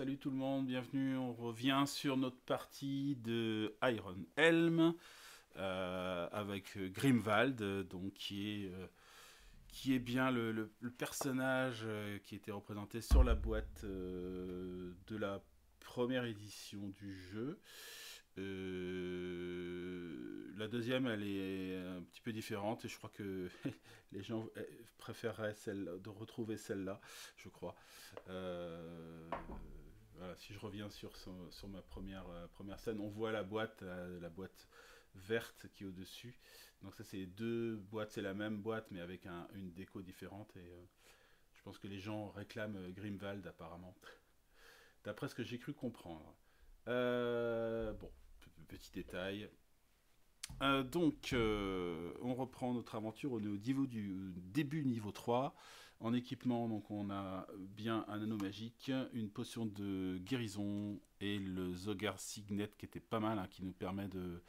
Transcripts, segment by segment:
Salut tout le monde, bienvenue. On revient sur notre partie de Iron Helm avec Grimwald, donc qui est bien le personnage qui était représenté sur la boîte de la première édition du jeu. La deuxième, elle est un petit peu différente et je crois que les gens préféreraient de retrouver celle-là, je crois. Euh, voilà, si je reviens sur ma première scène, on voit la boîte verte qui est au-dessus. Donc ça, c'est deux boîtes, c'est la même boîte mais avec une déco différente et je pense que les gens réclament Grimwald apparemment, d'après ce que j'ai cru comprendre. Bon, petit détail. On reprend notre aventure au niveau du début niveau 3. En équipement, donc on a bien un anneau magique, une potion de guérison et le Zogar Signet qui était pas mal, hein, qui nous permet de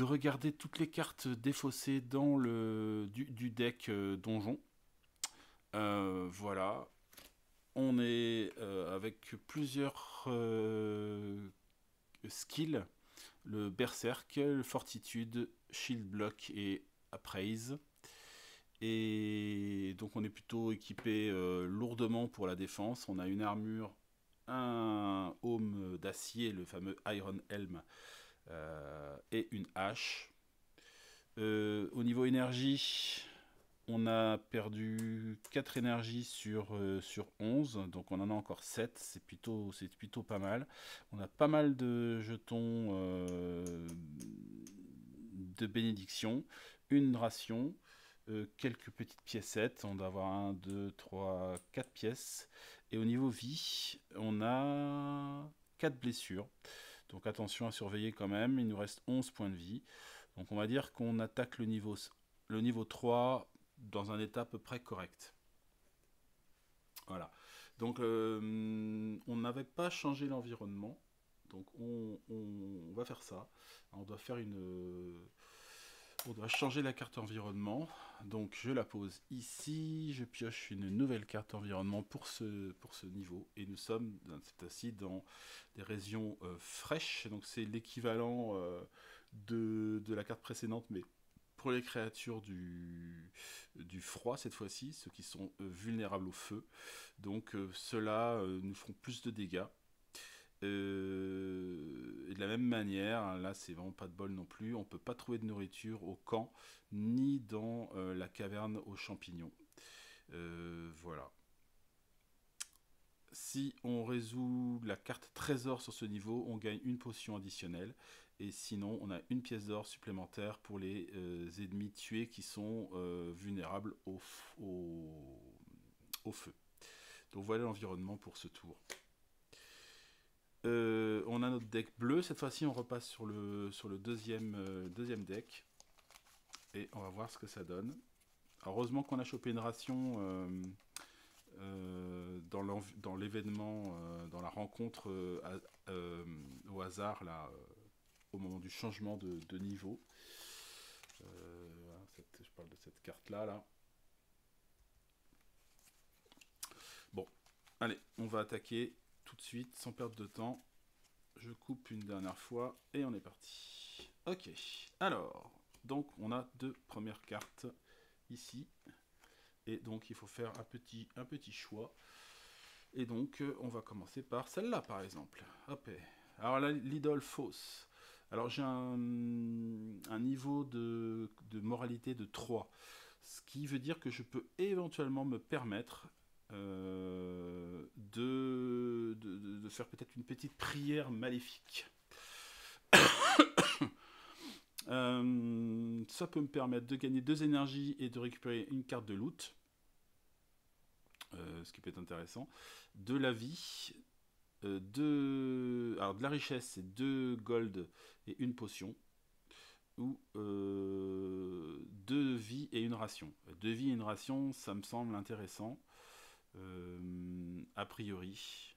regarder toutes les cartes défaussées dans du deck donjon. Voilà. On est avec plusieurs skills, le Berserk, le Fortitude, Shield Block et Appraise. Et donc on est plutôt équipé lourdement pour la défense. On a une armure, un aume d'acier, le fameux Iron Helm, et une hache. Au niveau énergie, on a perdu 4 énergies sur 11, donc on en a encore 7, c'est plutôt pas mal. On a pas mal de jetons de bénédiction, une ration, quelques petites piécettes, on doit avoir 1, 2, 3, 4 pièces. Et au niveau vie, on a 4 blessures, donc attention à surveiller quand même, il nous reste 11 points de vie. Donc on va dire qu'on attaque le niveau 3 dans un état à peu près correct. Voilà. Donc on n'avait pas changé l'environnement. Donc on va faire ça. On doit changer la carte environnement. Donc je la pose ici. Je pioche une nouvelle carte environnement pour ce niveau. Et nous sommes cette fois-ci dans des régions fraîches. Donc c'est l'équivalent de la carte précédente, mais pour les créatures du froid cette fois-ci, ceux qui sont vulnérables au feu. Donc ceux-là nous feront plus de dégâts. Et de la même manière, hein, là c'est vraiment pas de bol non plus, on peut pas trouver de nourriture au camp, ni dans la caverne aux champignons. Voilà. Si on résout la carte trésor sur ce niveau, on gagne une potion additionnelle. Et sinon, on a une pièce d'or supplémentaire pour les ennemis tués qui sont vulnérables au feu. Donc voilà l'environnement pour ce tour. On a notre deck bleu. Cette fois-ci, on repasse sur le deuxième deck. Et on va voir ce que ça donne. Alors, heureusement qu'on a chopé une ration dans l'événement, dans la rencontre au hasard, là, au moment du changement de niveau. Voilà, je parle de cette carte-là. Là. Bon, allez, on va attaquer tout de suite, sans perdre de temps. Je coupe une dernière fois et on est parti. Ok, alors, donc on a deux premières cartes ici. Et donc il faut faire un petit choix. Et donc on va commencer par celle-là par exemple. Hop. Alors là, l'idole fausse. Alors j'ai un niveau de moralité de 3. Ce qui veut dire que je peux éventuellement me permettre de faire peut-être une petite prière maléfique. Ça peut me permettre de gagner 2 énergies et de récupérer une carte de loot. Ce qui peut être intéressant. De la vie, alors de la richesse, c'est 2 gold et une potion. Ou 2 vies et une ration. 2 vies et une ration, ça me semble intéressant. A priori.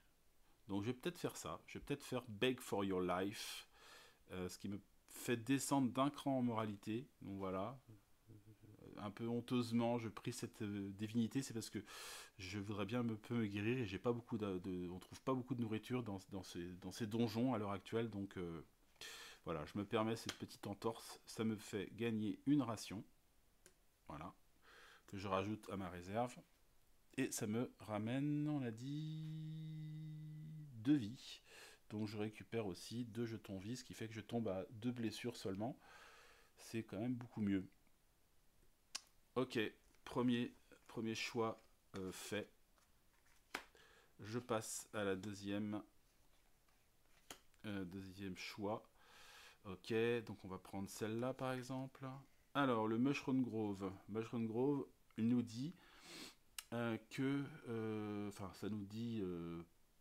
Donc je vais peut-être faire ça. Je vais peut-être faire Beg for Your Life. Ce qui me fait descendre d'un cran en moralité. Donc voilà. un peu honteusement, je prie cette divinité, c'est parce que je voudrais bien un peu me guérir et j'ai pas beaucoup on trouve pas beaucoup de nourriture dans ces donjons à l'heure actuelle, donc voilà, je me permets cette petite entorse, ça me fait gagner une ration, voilà, que je rajoute à ma réserve, et ça me ramène, on l'a dit, 2 vies, donc je récupère aussi 2 jetons vie, ce qui fait que je tombe à 2 blessures seulement, c'est quand même beaucoup mieux. Ok, premier choix fait. Je passe à la deuxième choix. Ok, donc on va prendre celle-là par exemple. Alors, le Mushroom Grove. Mushroom Grove, il nous dit que... Enfin, ça nous dit,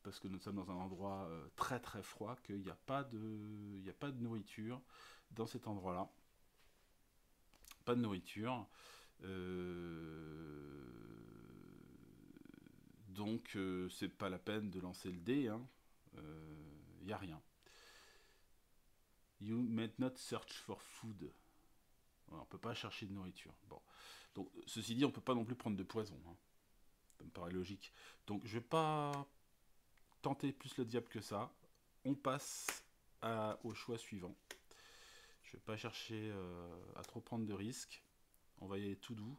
parce que nous sommes dans un endroit très très froid, qu'il n'y a pas de nourriture dans cet endroit-là. Pas de nourriture. Donc c'est pas la peine de lancer le dé, hein. Y a rien. You might not search for food. On peut pas chercher de nourriture. Bon. Donc ceci dit, on peut pas non plus prendre de poison, hein. Ça me paraît logique. Donc je vais pas tenter plus le diable que ça. On passe au choix suivant. Je vais pas chercher à trop prendre de risques. On va y aller tout doux.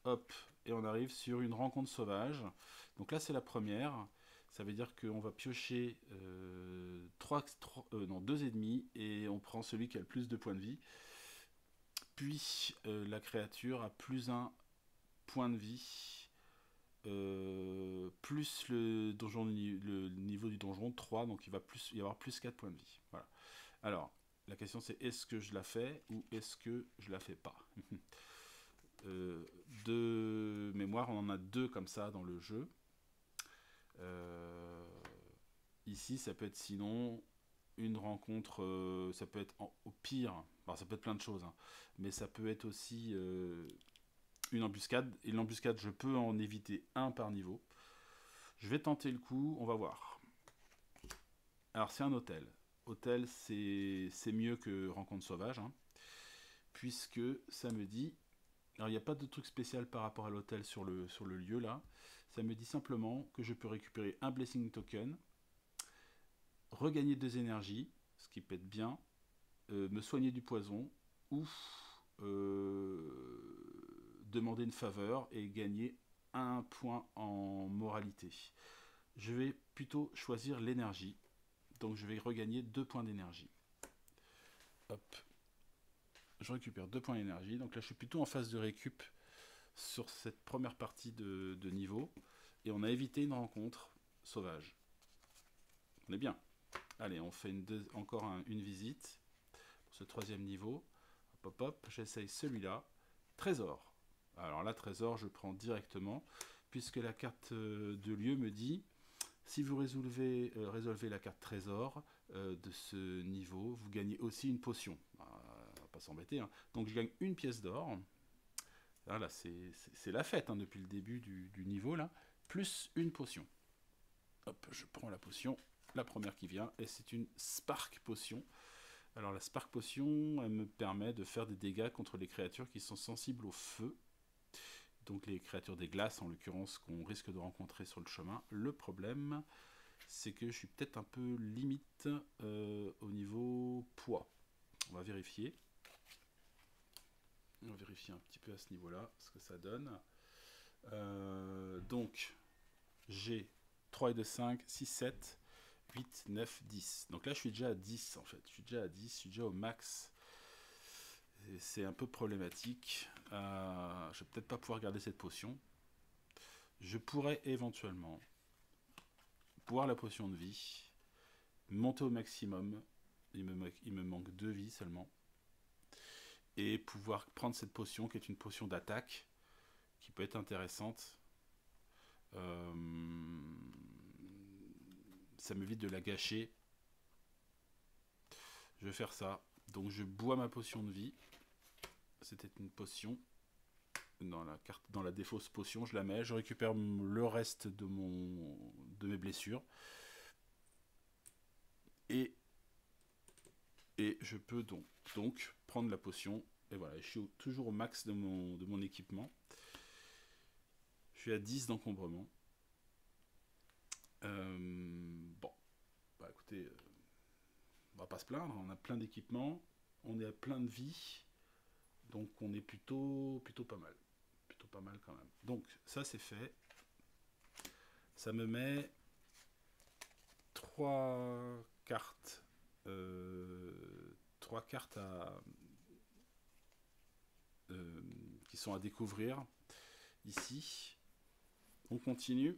Hop, et on arrive sur une rencontre sauvage. Donc là, c'est la première. Ça veut dire qu'on va piocher 2 ennemis et on prend celui qui a le plus de points de vie. Puis la créature a plus 1 point de vie, plus le niveau du donjon 3, donc il va y avoir plus 4 points de vie. Voilà. Alors, la question c'est est-ce que je la fais ou est-ce que je la fais pas? De mémoire, on en a 2 comme ça dans le jeu. Ici, ça peut être sinon une rencontre, ça peut être au pire, enfin, ça peut être plein de choses, hein, mais ça peut être aussi une embuscade. Et l'embuscade, je peux en éviter 1 par niveau. Je vais tenter le coup, on va voir. Alors, c'est un hôtel. Hôtel, c'est mieux que rencontre sauvage, hein, puisque ça me dit. Alors, il n'y a pas de truc spécial par rapport à l'hôtel sur le lieu là. Ça me dit simplement que je peux récupérer un Blessing Token, regagner 2 énergies, ce qui peut être bien, me soigner du poison, ou demander une faveur et gagner 1 point en moralité. Je vais plutôt choisir l'énergie, donc je vais regagner 2 points d'énergie. Hop. Je récupère 2 points d'énergie, donc là je suis plutôt en phase de récup sur cette première partie de niveau, et on a évité une rencontre sauvage. On est bien. Allez, on fait encore une visite pour ce 3e niveau. Hop, hop, j'essaye celui-là. Trésor. Alors là, trésor, je prends directement, puisque la carte de lieu me dit, si vous résolvez la carte trésor de ce niveau, vous gagnez aussi une potion. On va pas s'embêter, hein. Donc je gagne une pièce d'or. Là, c'est la fête, hein, depuis le début du niveau, là. Plus une potion. Hop, je prends la potion, la première qui vient, et c'est une Spark Potion. Alors la Spark Potion, elle me permet de faire des dégâts contre les créatures qui sont sensibles au feu. Donc les créatures des glaces, en l'occurrence, qu'on risque de rencontrer sur le chemin. Le problème, c'est que je suis peut-être un peu limite au niveau poids. On va vérifier. On va vérifier un petit peu à ce niveau-là, ce que ça donne. Donc, j'ai 3 et 2, 5, 6, 7, 8, 9, 10. Donc là, je suis déjà à 10, en fait. Je suis déjà au max. C'est un peu problématique. Je vais peut-être pas pouvoir garder cette potion. Je pourrais éventuellement boire la potion de vie, monter au maximum. Il me manque 2 vies seulement. Et pouvoir prendre cette potion qui est une potion d'attaque qui peut être intéressante. Ça m'évite de la gâcher. Je vais faire ça. Donc je bois ma potion de vie. C'était une potion. Dans la défausse potion, je la mets. Je récupère le reste de mes blessures. Et je peux donc prendre la potion Et voilà, je suis toujours au max de mon équipement. Je suis à 10 d'encombrement. Bon, bah écoutez, on va pas se plaindre, on a plein d'équipements, on est à plein de vie, donc on est plutôt pas mal. Plutôt pas mal quand même. Donc ça c'est fait. Ça me met 3 cartes. 3 cartes qui sont à découvrir ici. On continue.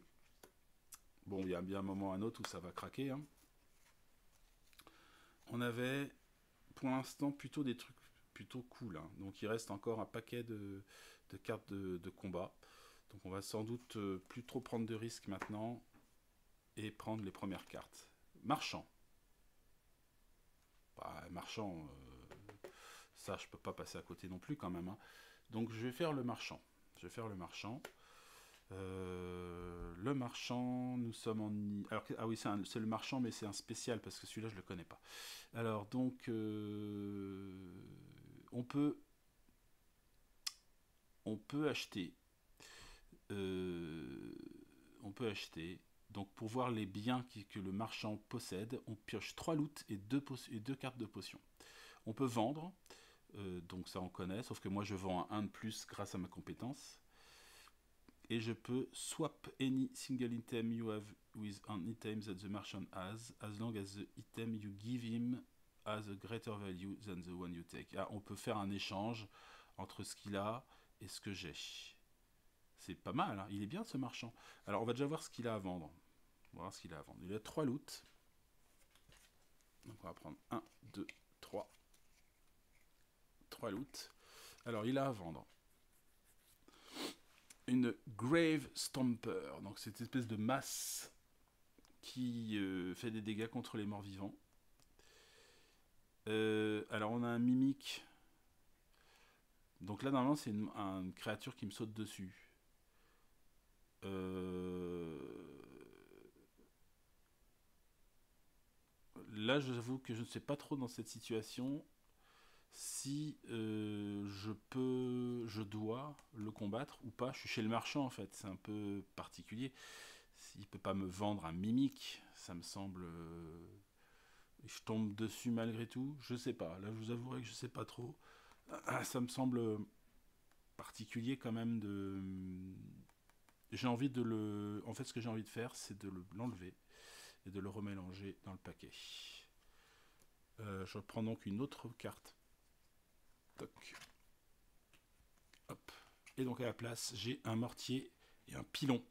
Bon, il y a bien un moment ou un autre où ça va craquer. Hein. On avait pour l'instant plutôt des trucs plutôt cool. Hein. Donc il reste encore un paquet de cartes de combat. Donc on va sans doute plus trop prendre de risques maintenant et prendre les premières cartes. Marchand. Bah, marchand, ça je peux pas passer à côté non plus quand même. Hein. Donc je vais faire le marchand. Le marchand, nous sommes en... Alors, ah oui, c'est le marchand, mais c'est un spécial, parce que celui-là, je le connais pas. Alors, donc, on peut acheter... on peut acheter... Donc, pour voir les biens que le marchand possède, on pioche 3 loots et 2 cartes de potions. On peut vendre, donc ça on connaît, sauf que moi je vends un 1 de plus grâce à ma compétence. Et je peux swap any single item you have with an item that the merchant has, as long as the item you give him has a greater value than the one you take. Ah, on peut faire un échange entre ce qu'il a et ce que j'ai. C'est pas mal, hein. Il est bien ce marchand. Alors on va déjà voir ce qu'il a à vendre. On va voir ce qu'il a à vendre. Il a 3 loots. Donc on va prendre 1, 2, 3. 3 loots. Alors il a à vendre une Grave Stomper, donc cette espèce de masse qui fait des dégâts contre les morts vivants. Alors on a un mimique. Donc là normalement c'est une créature qui me saute dessus. Là j'avoue que je ne sais pas trop dans cette situation si je dois le combattre ou pas. Je suis chez le marchand en fait, c'est un peu particulier. S'il peut pas me vendre un mimique, ça me semble... je tombe dessus malgré tout, je sais pas. Là je vous avouerai que je sais pas trop. Ça me semble particulier quand même de... J'ai envie de le... En fait ce que j'ai envie de faire c'est de l'enlever et de le remélanger dans le paquet. Je reprends donc une autre carte. Toc. Hop. Et donc à la place, j'ai un mortier et un pilon.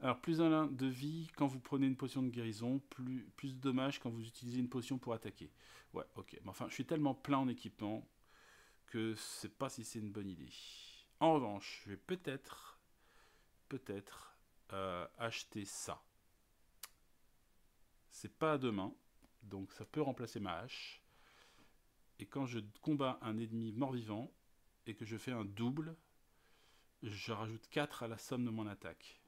Alors, plus 1 de vie quand vous prenez une potion de guérison, plus de dommages quand vous utilisez une potion pour attaquer. Ouais, ok. Mais enfin, je suis tellement plein en équipement que je sais pas si c'est une bonne idée. En revanche, je vais peut-être acheter ça. C'est pas à deux mains, donc ça peut remplacer ma hache. Et quand je combats un ennemi mort-vivant et que je fais un double, je rajoute 4 à la somme de mon attaque.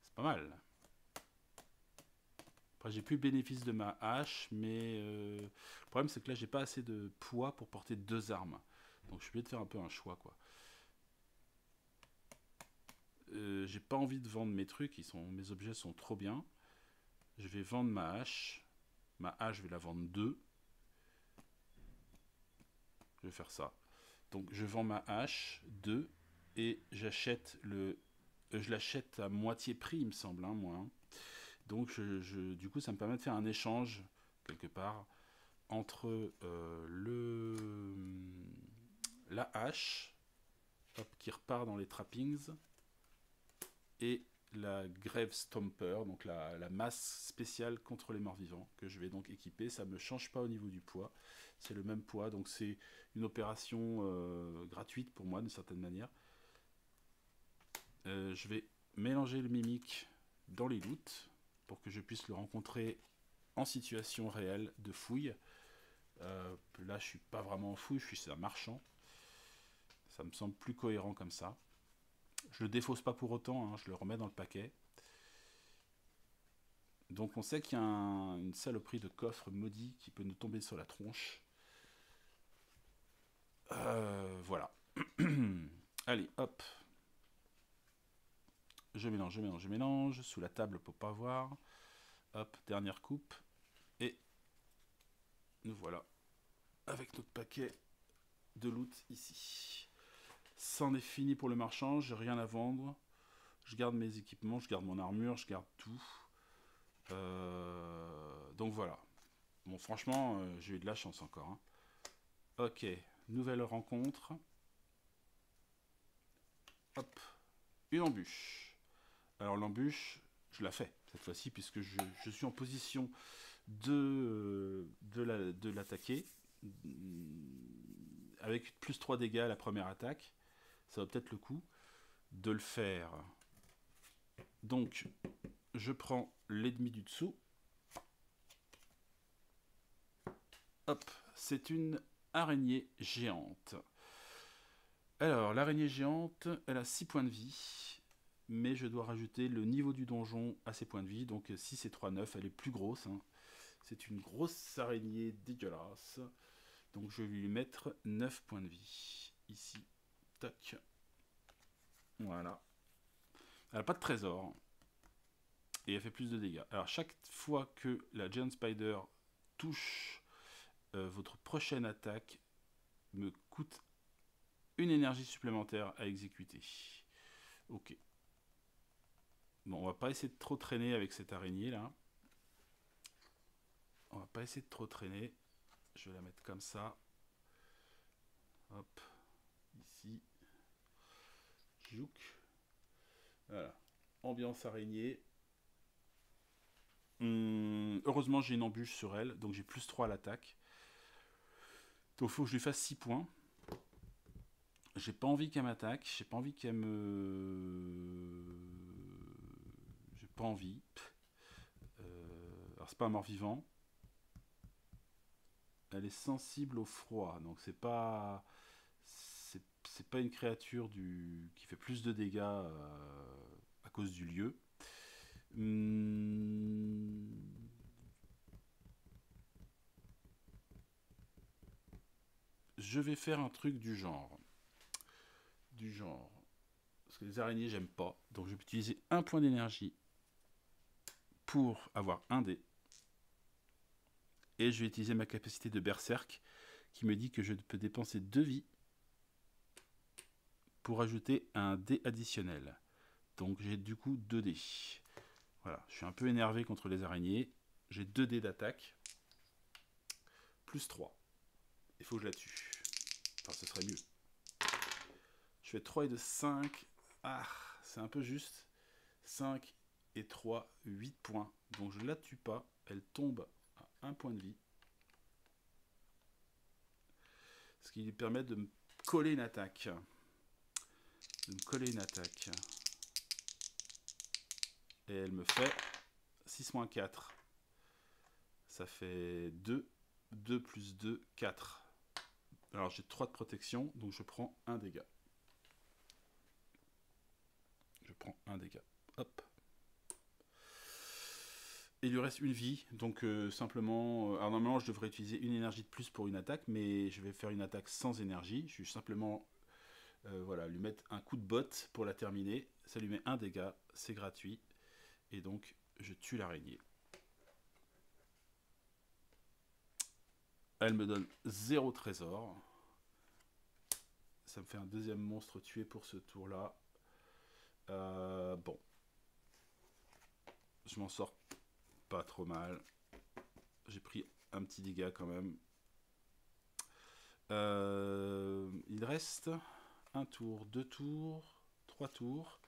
C'est pas mal. Après, j'ai plus le bénéfice de ma hache, mais le problème c'est que là j'ai pas assez de poids pour porter 2 armes. Donc je suis obligé de faire un peu un choix, quoi. J'ai pas envie de vendre mes trucs, mes objets sont trop bien. Je vais vendre ma hache. Ma hache, je vais la vendre 2. Je vais faire ça. Donc je vends ma hache 2 et j'achète je l'achète à moitié prix, il me semble, hein, moi. Hein. Donc du coup, ça me permet de faire un échange quelque part entre la hache, hop, qui repart dans les trappings, et la Grave Stomper, donc la masse spéciale contre les morts vivants, que je vais donc équiper. Ça ne me change pas au niveau du poids, c'est le même poids, donc c'est une opération gratuite pour moi d'une certaine manière. Je vais mélanger le mimique dans les loots pour que je puisse le rencontrer en situation réelle de fouille. Là je suis pas vraiment en fouille, je suis chez un marchand. Ça me semble plus cohérent comme ça. Je le défausse pas pour autant, hein, je le remets dans le paquet. Donc on sait qu'il y a une saloperie de coffre maudit qui peut nous tomber sur la tronche. Voilà. Allez, hop. Je mélange, je mélange, je mélange. Sous la table pour pas voir. Hop, dernière coupe. Et nous voilà avec notre paquet de loot ici. C'en est fini pour le marchand, j'ai rien à vendre. Je garde mes équipements, je garde mon armure, je garde tout. Donc voilà. Bon, franchement, j'ai eu de la chance encore. Hein. Ok, nouvelle rencontre. Hop, une embûche. Alors l'embûche, je la fais cette fois-ci puisque je suis en position de l'attaquer. Avec plus 3 dégâts à la première attaque. Ça va peut-être le coup de le faire. Donc, je prends l'ennemi du dessous. Hop, c'est une araignée géante. Alors, l'araignée géante, elle a 6 points de vie. Mais je dois rajouter le niveau du donjon à ses points de vie. Donc 6 et 3, 9, elle est plus grosse. Hein. C'est une grosse araignée dégueulasse. Donc je vais lui mettre 9 points de vie. Ici. Tac. Voilà. Elle n'a pas de trésor. Et elle fait plus de dégâts. Alors chaque fois que la Giant Spider touche votre prochaine attaque, me coûte une énergie supplémentaire à exécuter. Ok. Bon, on va pas essayer de trop traîner avec cette araignée là. On va pas essayer de trop traîner. Je vais la mettre comme ça. Hop. Ici. Jouk. Voilà. Ambiance araignée. Heureusement, j'ai une embûche sur elle. Donc j'ai plus 3 à l'attaque. Donc il faut que je lui fasse 6 points. J'ai pas envie qu'elle m'attaque. J'ai pas envie qu'elle me... J'ai pas envie. Alors c'est pas un mort-vivant. Elle est sensible au froid. Donc c'est pas... C'est pas une créature qui fait plus de dégâts à cause du lieu. Je vais faire un truc du genre. Parce que les araignées, j'aime pas. Donc je vais utiliser un point d'énergie pour avoir un dé. Et je vais utiliser ma capacité de berserk qui me dit que je peux dépenser 2 vies pour ajouter un dé additionnel. Donc j'ai du coup 2 dés. Voilà, je suis un peu énervé contre les araignées. J'ai 2 dés d'attaque. Plus 3. Il faut que je la tue. Enfin, ce serait mieux. Je fais 3 et de 5. Ah, c'est un peu juste. 5 et 3, 8 points. Donc je ne la tue pas. Elle tombe à 1 point de vie. Ce qui lui permet de me coller une attaque. Et elle me fait 6 moins 4. Ça fait 2. 2 plus 2, 4. Alors j'ai 3 de protection, donc je prends 1 dégât. Hop. Et il lui reste une vie, donc simplement... alors normalement je devrais utiliser une énergie de plus pour une attaque, mais je vais faire une attaque sans énergie. Je vais simplement voilà, lui mettre un coup de botte pour la terminer. Ça lui met 1 dégât, c'est gratuit. Et donc je tue l'araignée. Elle me donne 0 trésor. Ça me fait un deuxième monstre tué pour ce tour-là. Bon. Je m'en sors pas trop mal. J'ai pris un petit dégât quand même. Il reste un tour, 2 tours, 3 tours.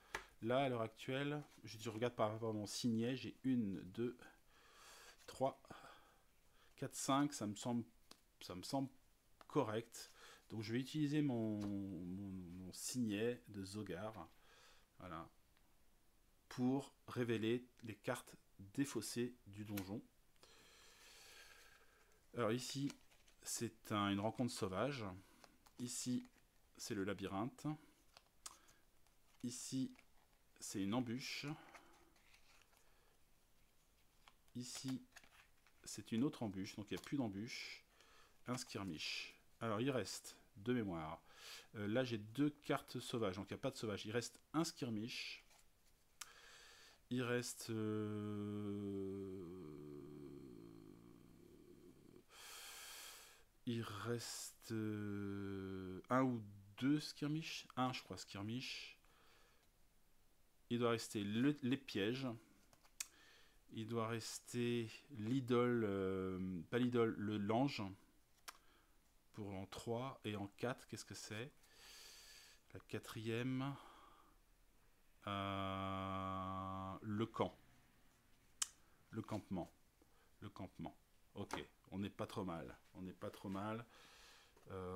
Là, à l'heure actuelle, je regarde par rapport à mon signet, j'ai 1, 2, 3, 4, 5. Ça me semble correct. Donc je vais utiliser mon signet de Zogar. Voilà. Pour révéler les cartes défaussées du donjon. Alors ici, c'est une rencontre sauvage. Ici, c'est le labyrinthe. Ici, c'est une embûche. Ici, c'est une autre embûche, donc il n'y a plus d'embûche. Un skirmish. Alors il reste de mémoire. Là, j'ai 2 cartes sauvages, donc il n'y a pas de sauvage. Il reste un skirmish. Il reste... Il reste un ou deux skirmish. Un, je crois, skirmish. Il doit rester les pièges. Il doit rester l'idole, pas l'idole, l'ange. Pour en 3 et en 4, qu'est-ce que c'est? La quatrième. Le camp. Le campement. Le campement. Ok, on n'est pas trop mal. On n'est pas trop mal. Ah,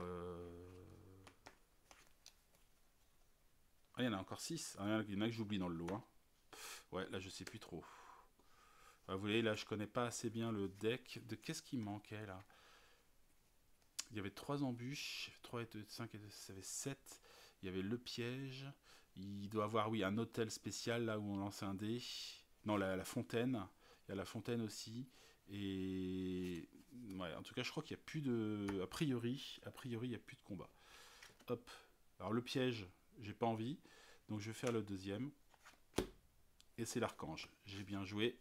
il y en a encore 6. Ah, il y en a que j'oublie dans le lot. Hein. Ouais, là, je sais plus trop. Ah, vous voyez, là, je connais pas assez bien le deck. De qu'est-ce qui manquait, là? Il y avait 3 embûches. 3 et 2, 5 et 2, ça fait 7. Il y avait le piège. Il doit avoir, oui, un hôtel spécial, là, où on lance un dé. Non, la fontaine. Il y a la fontaine aussi. Et... ouais, en tout cas, je crois qu'il n'y a plus de... A priori, il n'y a plus de combat. Hop. Alors, le piège, j'ai pas envie. Donc, je vais faire le deuxième. Et c'est l'archange. J'ai bien joué.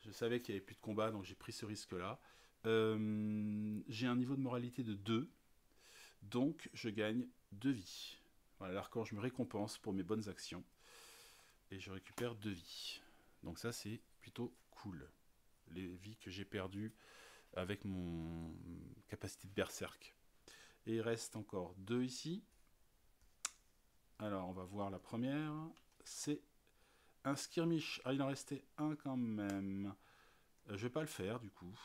Je savais qu'il n'y avait plus de combat, donc j'ai pris ce risque-là. J'ai un niveau de moralité de 2. Donc, je gagne 2 vies. Voilà, l'archange me récompense pour mes bonnes actions. Et je récupère 2 vies. Donc ça, c'est plutôt cool. Les vies que j'ai perdues avec mon capacité de berserk. Et il reste encore 2 ici. Alors, on va voir la première. C'est un skirmish. Ah, il en restait un quand même. Je vais pas le faire, du coup.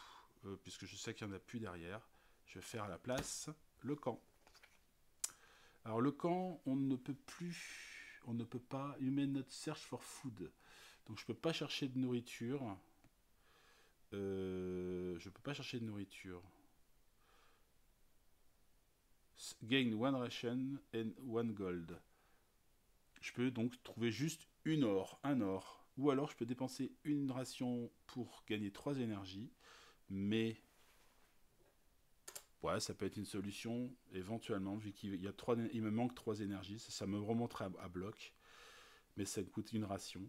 Puisque je sais qu'il n'y en a plus derrière. Je vais faire à la place le camp. Alors, le camp, on ne peut pas. You may not search for food. Donc, je peux pas chercher de nourriture. Je peux pas chercher de nourriture. Gain 1 ration and 1 gold. Je peux donc trouver juste un or. Ou alors je peux dépenser une ration pour gagner 3 énergies. Mais ouais, ça peut être une solution éventuellement, vu qu'il me manque 3 énergies. Ça me remontera à bloc. Mais ça coûte une ration.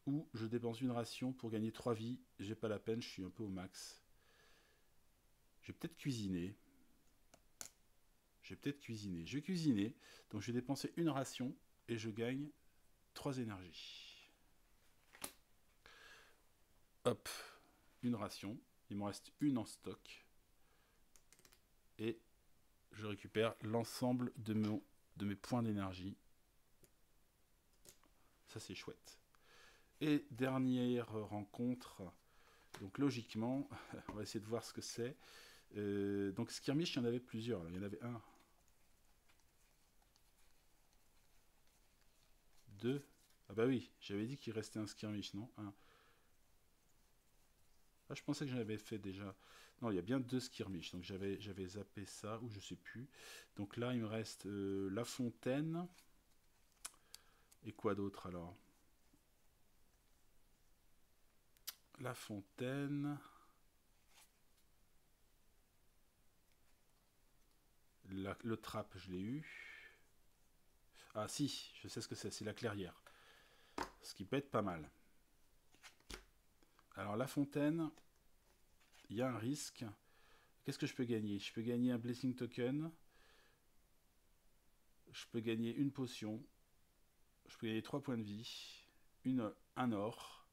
Ou je dépense une ration pour gagner 3 vies. J'ai pas la peine, je suis un peu au max. Je vais peut-être cuisiner. Je vais cuisiner. Donc je vais dépenser une ration et je gagne 3 énergies. Hop, une ration. Il m'en reste une en stock. Et je récupère l'ensemble de mes points d'énergie. Ça, c'est chouette. Et dernière rencontre. Donc logiquement, on va essayer de voir ce que c'est. Donc skirmish, il y en avait plusieurs. Là. Il y en avait un. 2. Ah bah oui, j'avais dit qu'il restait un skirmish, non? 1. Ah, je pensais que j'en avais fait déjà. Non, il y a bien 2 skirmish. Donc j'avais zappé ça, ou je sais plus. Donc là, il me reste la fontaine. Et quoi d'autre alors? La fontaine. Le trap, je l'ai eu. Ah si, je sais ce que c'est la clairière. Ce qui peut être pas mal. Alors la fontaine, il y a un risque. Qu'est-ce que je peux gagner? Je peux gagner un blessing token. Je peux gagner une potion. Je peux gagner 3 points de vie. Un or.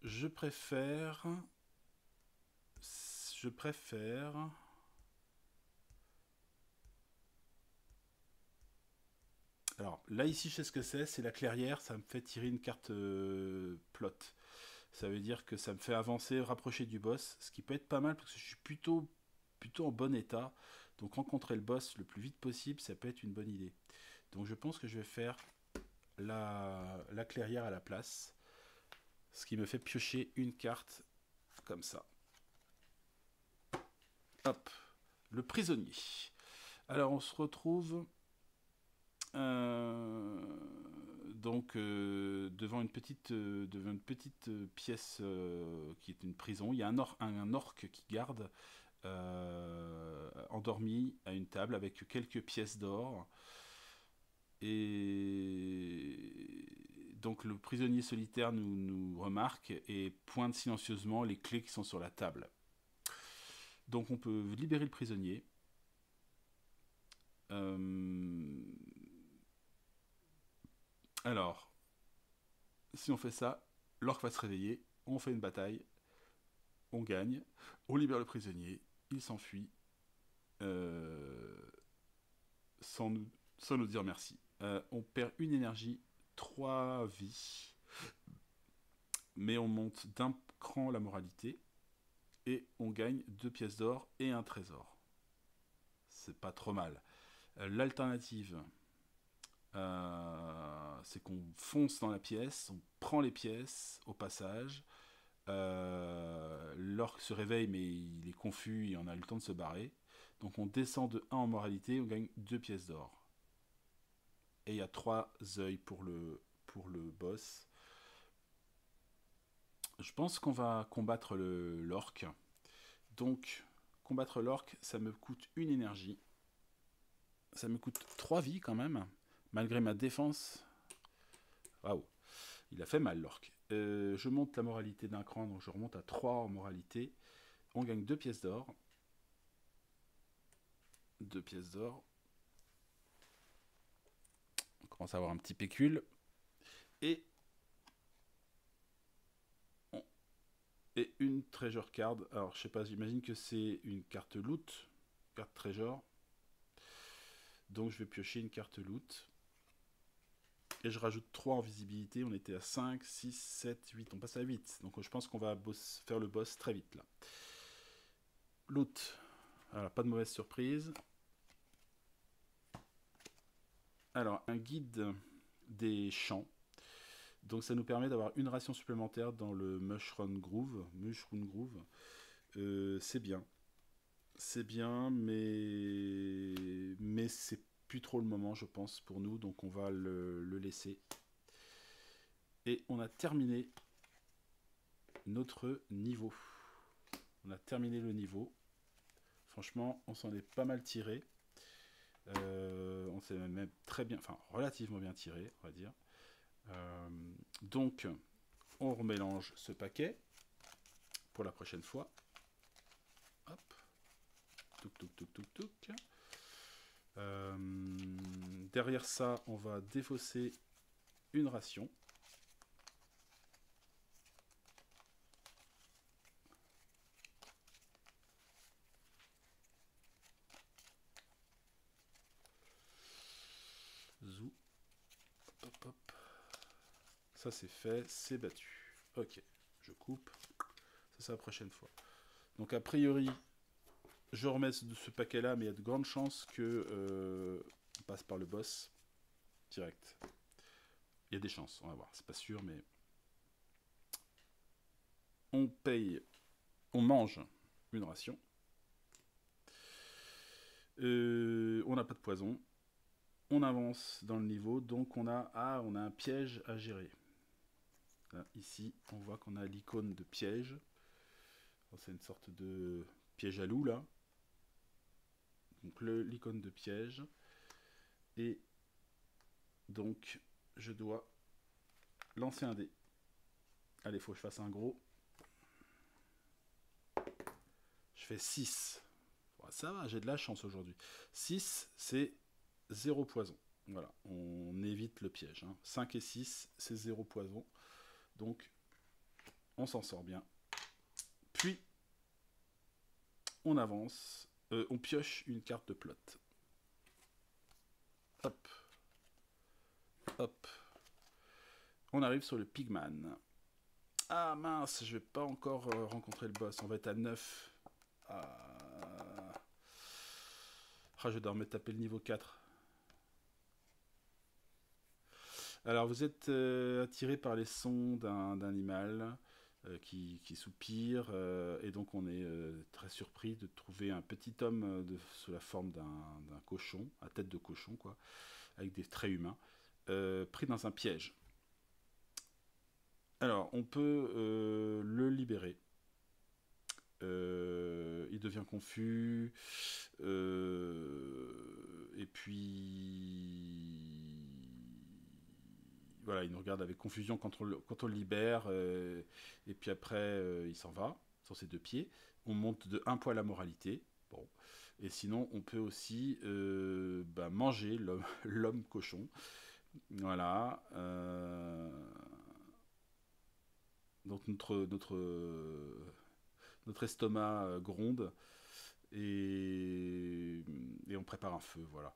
Je préfère... Alors, là, ici, je sais ce que c'est la clairière, ça me fait tirer une carte plot. Ça veut dire que ça me fait avancer, rapprocher du boss, ce qui peut être pas mal, parce que je suis plutôt en bon état. Donc, rencontrer le boss le plus vite possible, ça peut être une bonne idée. Donc, je pense que je vais faire la clairière à la place. Ce qui me fait piocher une carte comme ça. Hop, le prisonnier. Alors, on se retrouve... Donc devant une petite pièce qui est une prison, il y a un orc qui garde endormi à une table avec quelques pièces d'or. Et donc le prisonnier solitaire nous remarque et pointe silencieusement les clés qui sont sur la table. Donc on peut libérer le prisonnier. Alors, si on fait ça, l'orc va se réveiller, on fait une bataille, on gagne, on libère le prisonnier, il s'enfuit sans nous dire merci. On perd une énergie, 3 vies, mais on monte d'un cran la moralité et on gagne 2 pièces d'or et un trésor. C'est pas trop mal. L'alternative, c'est qu'on fonce dans la pièce, on prend les pièces au passage. L'orc se réveille mais il est confus et on a eu le temps de se barrer. Donc on descend de 1 en moralité, on gagne 2 pièces d'or. Et il y a 3 œils pour le boss. Je pense qu'on va combattre l'orc. Donc combattre l'orc, ça me coûte une énergie. Ça me coûte 3 vies quand même. Malgré ma défense. Waouh, il a fait mal l'orc. Je monte la moralité d'un cran, donc je remonte à 3 en moralité. On gagne 2 pièces d'or. 2 pièces d'or. On commence à avoir un petit pécule. Et une treasure card. Alors je sais pas, j'imagine que c'est une carte loot. Carte treasure. Donc je vais piocher une carte loot. Et je rajoute 3 en visibilité. On était à 5, 6, 7, 8. On passe à 8. Donc je pense qu'on va faire le boss très vite là. Loot. Alors pas de mauvaise surprise. Alors un guide des champs. Donc ça nous permet d'avoir une ration supplémentaire dans le Mushroom Groove. C'est bien. C'est bien, mais c'est plus trop le moment, je pense, pour nous. Donc on va le laisser. Et on a terminé notre niveau. On a terminé le niveau. Franchement, on s'en est pas mal tiré. On s'est même très bien, enfin relativement bien tiré, on va dire. Donc, on remélange ce paquet pour la prochaine fois. Hop. Touc. Derrière ça, on va défausser une ration. Zou. Hop. Ça c'est fait, c'est battu. Ok, je coupe. Ça c'est la prochaine fois. Donc a priori, je remets ce paquet là, mais il y a de grandes chances que on passe par le boss direct. Il y a des chances, on va voir, c'est pas sûr, mais on paye, on mange une ration. On n'a pas de poison. On avance dans le niveau, donc on a un piège à gérer. Là, ici, on voit qu'on a l'icône de piège. C'est une sorte de piège à loup là. Donc l'icône de piège. Et donc je dois lancer un dé. Allez, faut que je fasse un gros. Je fais 6. Bon, ça va, j'ai de la chance aujourd'hui. 6, c'est 0 poison. Voilà, on évite le piège. 5 et 6, c'est 0 poison. Donc, on s'en sort bien. Puis, on avance. On pioche une carte de plot. Hop. Hop. On arrive sur le Pigman. Ah mince, je vais pas encore rencontrer le boss. On va être à 9. Je dois me taper le niveau 4. Alors, vous êtes attiré par les sons d'un animal qui soupire. Et donc, on est très surpris de trouver un petit homme sous la forme d'un cochon, à tête de cochon, quoi, avec des traits humains. pris dans un piège. Alors, on peut le libérer. Il devient confus. Et puis... Voilà, il nous regarde avec confusion quand on le libère. Et puis après, il s'en va sur ses deux pieds. On monte de 1 point la moralité. Bon. Et sinon, on peut aussi manger l'homme cochon. Voilà. Donc notre estomac gronde et on prépare un feu. Voilà.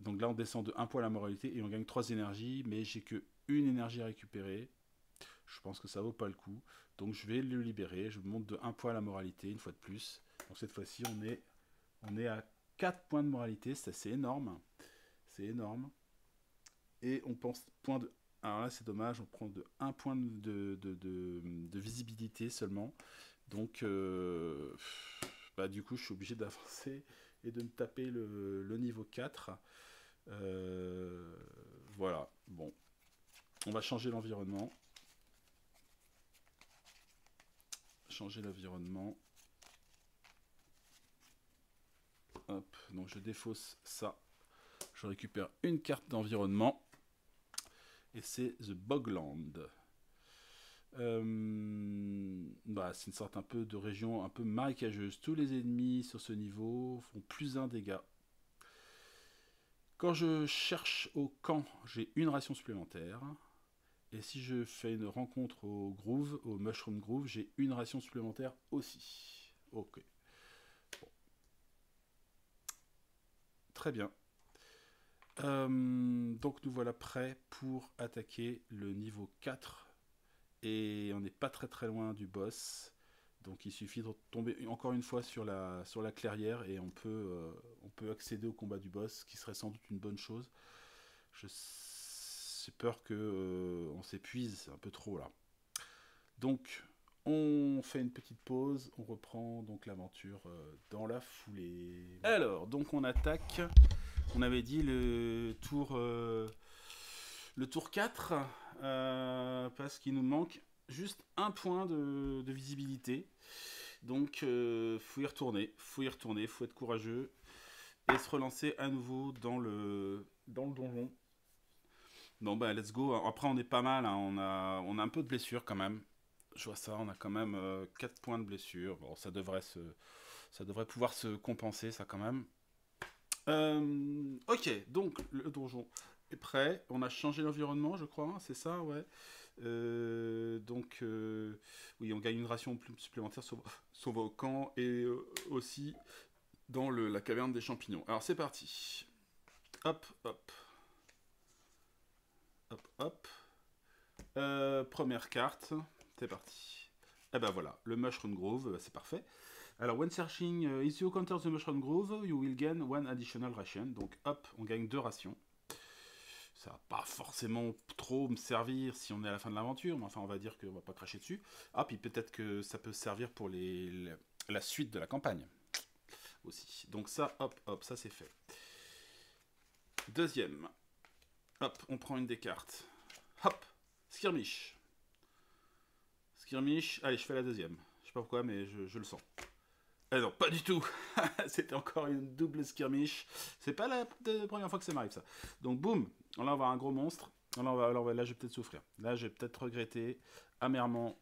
Donc là, on descend de 1 point la moralité et on gagne 3 énergies, mais j'ai que une énergie à récupérer. Je pense que ça vaut pas le coup. Donc je vais le libérer. Je monte de 1 point la moralité, une fois de plus. Donc cette fois-ci, on est à 4 points de moralité. C'est assez énorme. C'est énorme. Et on pense point de... Alors là, c'est dommage, on prend de 1 point de visibilité seulement. Donc, du coup, je suis obligé d'avancer et de me taper le niveau 4. Voilà, bon. On va changer l'environnement. Changer l'environnement. Hop, donc je défausse ça. Je récupère une carte d'environnement. Et c'est The Bogland. C'est une sorte un peu de région un peu marécageuse. Tous les ennemis sur ce niveau font plus 1 dégât. Quand je cherche au camp, j'ai une ration supplémentaire. Et si je fais une rencontre au Groove, au Mushroom Groove, j'ai une ration supplémentaire aussi. Ok. Bon. Très bien. Donc nous voilà prêts pour attaquer le niveau 4. Et on n'est pas très très loin du boss. Donc il suffit de tomber encore une fois sur la clairière et on peut accéder au combat du boss, ce qui serait sans doute une bonne chose. J'ai peur que on s'épuise un peu trop là. Donc on fait une petite pause, on reprend donc l'aventure dans la foulée. Alors donc on attaque, on avait dit le tour 4, parce qu'il nous manque juste 1 point de visibilité. Donc faut y retourner, faut être courageux et se relancer à nouveau dans le donjon. Bon let's go. Après on est pas mal, hein. On a un peu de blessure quand même. Je vois ça, on a quand même 4 points de blessure. Bon, ça devrait pouvoir se compenser ça quand même. Ok, donc le donjon est prêt. On a changé l'environnement, je crois, hein, c'est ça, ouais. Oui, on gagne une ration supplémentaire sur vos camps et aussi dans la caverne des champignons. Alors c'est parti. Hop, hop. Hop, hop. Première carte, c'est parti. Et ben voilà, le Mushroom Grove, c'est parfait. Alors, when searching, if you encounter the Mushroom Grove, you will gain 1 additional ration. Donc hop, on gagne 2 rations. Ça va pas forcément trop me servir si on est à la fin de l'aventure, mais enfin on va dire qu'on va pas cracher dessus. Ah, puis peut-être que ça peut servir pour la suite de la campagne aussi. Donc ça, hop, hop, ça c'est fait. Deuxième. Hop, on prend une des cartes. Hop, skirmish. Skirmish, allez, je fais la deuxième. Je sais pas pourquoi, mais je le sens. Eh non, pas du tout. C'était encore une double skirmish. C'est pas la première fois que ça m'arrive ça. Donc boum, là on va avoir un gros monstre. Là je vais peut-être souffrir. Là je vais peut-être regretter amèrement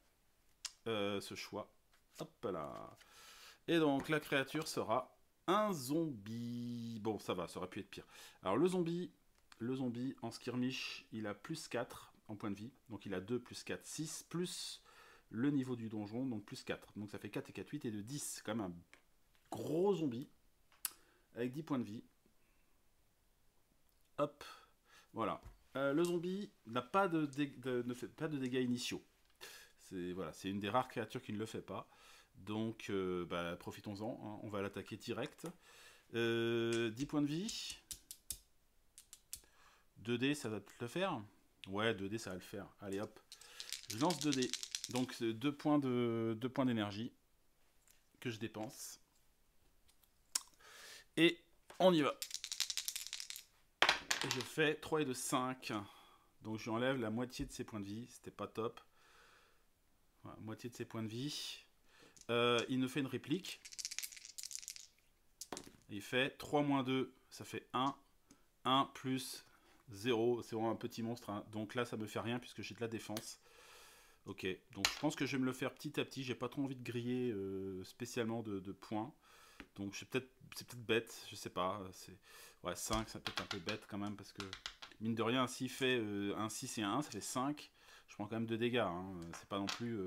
ce choix. Hop là. Et donc la créature sera un zombie. Bon, ça va, ça aurait pu être pire. Alors le zombie en skirmish, il a plus 4 en point de vie. Donc il a 2 plus 4, 6 plus le niveau du donjon, donc plus 4. Donc ça fait 4 et 4, 8 et de 10. C'est quand même un gros zombie avec 10 points de vie. Hop, voilà. Le zombie n'a pas ne fait pas de dégâts initiaux. C'est une des rares créatures qui ne le fait pas. Donc profitons-en, hein. On va l'attaquer direct. 10 points de vie. 2D, ça va peut-être le faire. Ouais, 2D, ça va le faire. Allez, hop. Je lance 2D. Donc, 2 points d'énergie que je dépense. Et on y va. Et je fais 3 et de 5. Donc je lui enlève la moitié de ses points de vie. C'était pas top. Voilà, moitié de ses points de vie. Il nous fait une réplique. Il fait 3 moins 2, ça fait 1. 1 plus 0, c'est vraiment un petit monstre. Hein. Donc là, ça me fait rien puisque j'ai de la défense. Ok, donc je pense que je vais me le faire petit à petit. J'ai pas trop envie de griller spécialement de points. Donc c'est peut-être bête, je sais pas. Ouais, 5, ça peut être un peu bête quand même parce que mine de rien, s'il fait un 6 et un 1, ça fait 5. Je prends quand même 2 dégâts. Hein. C'est pas non plus.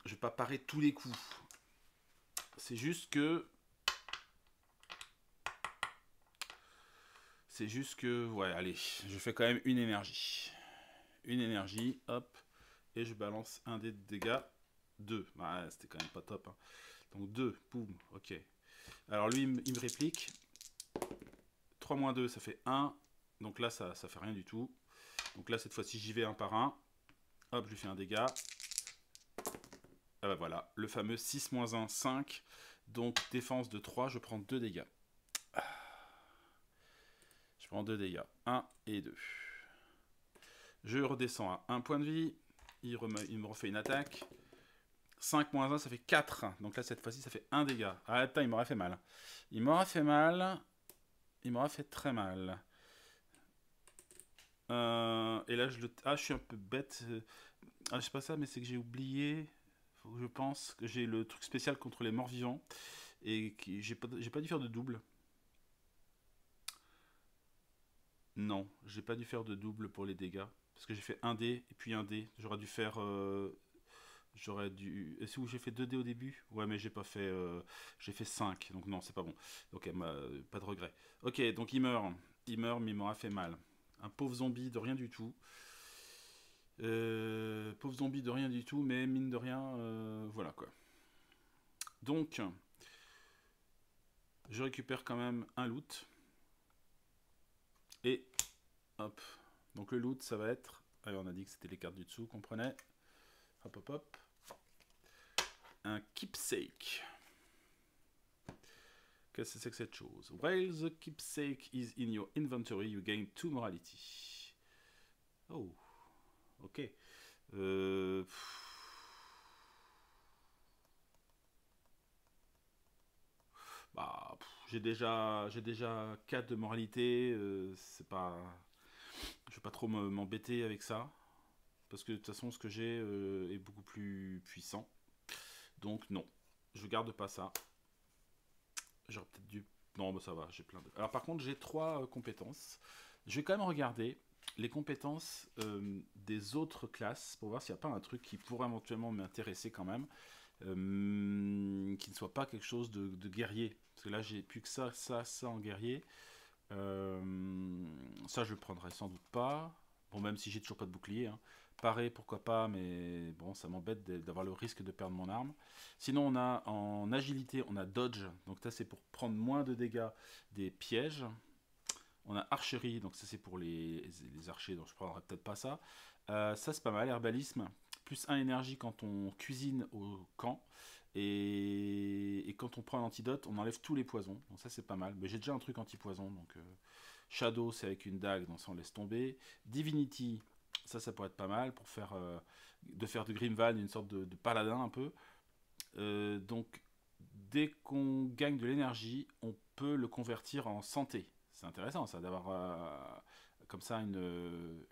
Je vais pas parer tous les coups. C'est juste que. Ouais, allez, je fais quand même une énergie. Une énergie, hop. Et je balance un dé de dégâts. 2. Ouais, c'était quand même pas top. Hein. Donc 2, boum, ok. Alors lui, il me réplique. 3 moins 2, ça fait 1. Donc là, ça fait rien du tout. Donc là, cette fois-ci, j'y vais un par un. Hop, je lui fais un dégât. Ah bah voilà, le fameux 6 moins 1, 5. Donc défense de 3, je prends 2 dégâts. Je prends 2 dégâts. 1 et 2. Je redescends à 1 point de vie. Il me refait une attaque. 5 moins 1, ça fait 4. Donc là, cette fois-ci, ça fait 1 dégât. Ah, attends, il m'aurait fait mal. Il m'aura fait mal. Il m'aura fait très mal. Et là, je suis un peu bête. Ah, c'est pas ça, mais c'est que j'ai oublié. Faut que je pense que j'ai le truc spécial contre les morts vivants. Et que j'ai pas dû faire de double. Non, j'ai pas dû faire de double pour les dégâts. Parce que j'ai fait 1 dé et puis 1 dé. J'aurais dû faire. J'aurais dû. Est-ce que j'ai fait 2 dés au début? Ouais, mais j'ai pas fait. J'ai fait 5. Donc non, c'est pas bon. Ok, pas de regret. Ok, donc il meurt. Il meurt, mais il m'aura fait mal. Un pauvre zombie de rien du tout. Pauvre zombie de rien du tout, mais mine de rien, voilà quoi. Donc, je récupère quand même un loot. Et, hop. Donc le loot, ça va être... Allez, on a dit que c'était les cartes du dessous qu'on prenait. Hop, hop, hop. Un keepsake. Qu'est-ce que c'est que cette chose? While the keepsake is in your inventory, you gain 2 morality. Oh, ok. Bah, j'ai déjà 4 de moralité. C'est pas... Je vais pas trop m'embêter avec ça. Parce que de toute façon, ce que j'ai est beaucoup plus puissant. Donc non, je garde pas ça. J'aurais peut-être dû... Non, bah ça va, j'ai plein de... Alors par contre, j'ai 3 compétences. Je vais quand même regarder les compétences des autres classes pour voir s'il n'y a pas un truc qui pourrait éventuellement m'intéresser quand même. Qui ne soit pas quelque chose de guerrier. Parce que là, j'ai plus que ça en guerrier. Ça, je le prendrai sans doute pas. Bon, même si j'ai toujours pas de bouclier. Hein. Pareil, pourquoi pas, mais bon, ça m'embête d'avoir le risque de perdre mon arme. Sinon, on a en agilité, on a dodge. Donc, ça, c'est pour prendre moins de dégâts des pièges. On a archerie, donc ça, c'est pour les archers, donc je prendrai peut-être pas ça. Ça, c'est pas mal. Herbalisme, plus 1 énergie quand on cuisine au camp. Et quand on prend un antidote, on enlève tous les poisons. Donc ça, c'est pas mal. Mais j'ai déjà un truc anti-poison. Donc Shadow, c'est avec une dague, donc ça, on laisse tomber. Divinity, ça pourrait être pas mal pour faire de Grimval une sorte de paladin un peu. Donc, dès qu'on gagne de l'énergie, on peut le convertir en santé. C'est intéressant, ça, d'avoir comme ça une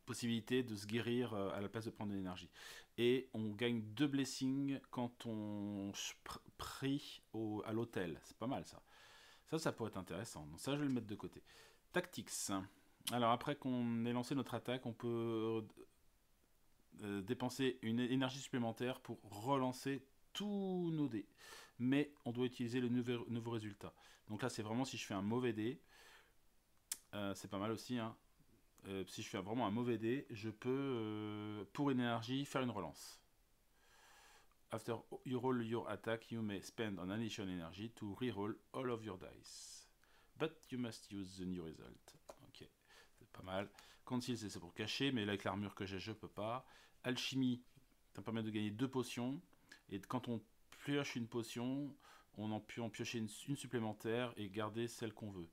possibilité de se guérir à la place de prendre de l'énergie. Et on gagne 2 blessings quand on prie à l'hôtel. C'est pas mal ça. Ça pourrait être intéressant. Donc ça, je vais le mettre de côté. Tactics. Alors après qu'on ait lancé notre attaque, on peut dépenser une énergie supplémentaire pour relancer tous nos dés. Mais on doit utiliser le nouveau résultat. Donc là, c'est vraiment si je fais un mauvais dé. C'est pas mal aussi. Hein. Si je fais vraiment un mauvais dé, je peux, pour une énergie, faire une relance. After you roll your attack, you may spend an additional energy to reroll all of your dice. But you must use the new result. Ok, c'est pas mal. Conceal, c'est pour cacher, mais là, avec l'armure que j'ai, je peux pas. Alchimie, ça me permet de gagner 2 potions. Et quand on pioche une potion, on peut en piocher une supplémentaire et garder celle qu'on veut.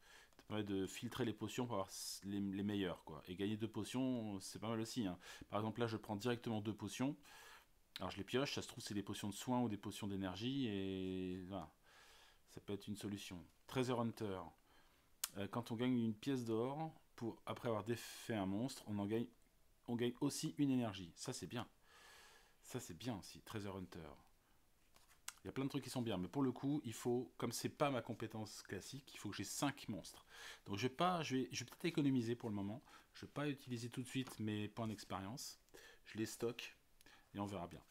Ouais, de filtrer les potions pour avoir les meilleures, quoi. Et gagner 2 potions, c'est pas mal aussi, hein. Par exemple, là, je prends directement 2 potions. Alors, je les pioche, ça se trouve, c'est des potions de soin ou des potions d'énergie, et voilà. Ça peut être une solution. Treasure Hunter. Quand on gagne une pièce d'or, après avoir défait un monstre, on gagne aussi une énergie. Ça, c'est bien. Ça, c'est bien aussi, Treasure Hunter. Il y a plein de trucs qui sont bien, mais pour le coup, il faut, comme c'est pas ma compétence classique, il faut que j'ai 5 monstres. Donc je vais peut-être économiser pour le moment. Je vais pas utiliser tout de suite mes points d'expérience. Je les stocke et on verra bien.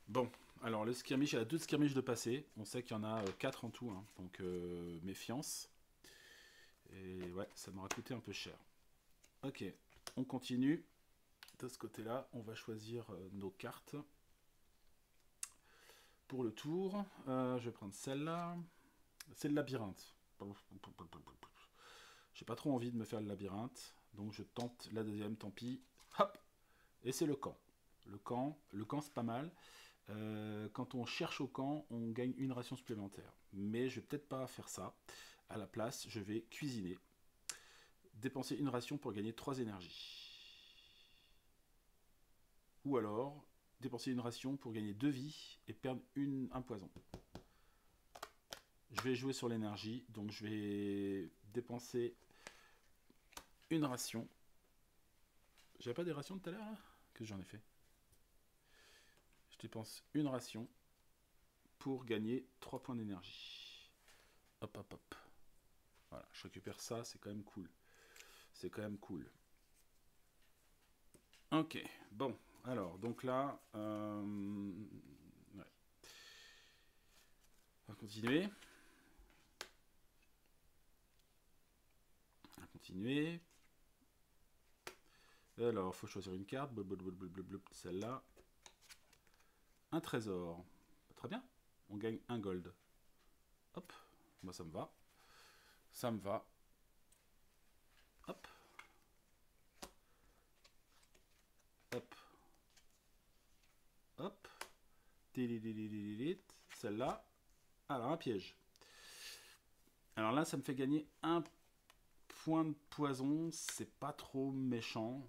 Bon, alors le skirmish, il y a 2 skirmish de passé. On sait qu'il y en a 4 en tout, hein, donc méfiance. Et ouais, ça m'aura coûté un peu cher. Ok, on continue. De ce côté-là, on va choisir nos cartes. Pour le tour, je vais prendre celle-là. C'est le labyrinthe. J'ai pas trop envie de me faire le labyrinthe, donc je tente la deuxième, tant pis. Hop. Et c'est le camp. Le camp c'est pas mal. Quand on cherche au camp, on gagne une ration supplémentaire. Mais je vais peut-être pas faire ça. À la place, je vais cuisiner. Dépenser une ration pour gagner 3 énergies. Ou alors, dépenser une ration pour gagner 2 vies et perdre un poison. Je vais jouer sur l'énergie, donc je vais dépenser une ration. J'avais pas des rations tout à l'heure là? Que j'en ai fait. Je dépense une ration pour gagner 3 points d'énergie. Hop, hop, hop. Voilà, je récupère ça, c'est quand même cool. C'est quand même cool. Ok, bon, alors, donc là, ouais. On va continuer. On va continuer. Alors, il faut choisir une carte. Celle-là. Un trésor. Très bien. On gagne un gold. Hop. Moi, ça me va. Ça me va. Hop. Hop. Hop. Celle-là. Alors, un piège. Alors là, ça me fait gagner un point de poison. C'est pas trop méchant.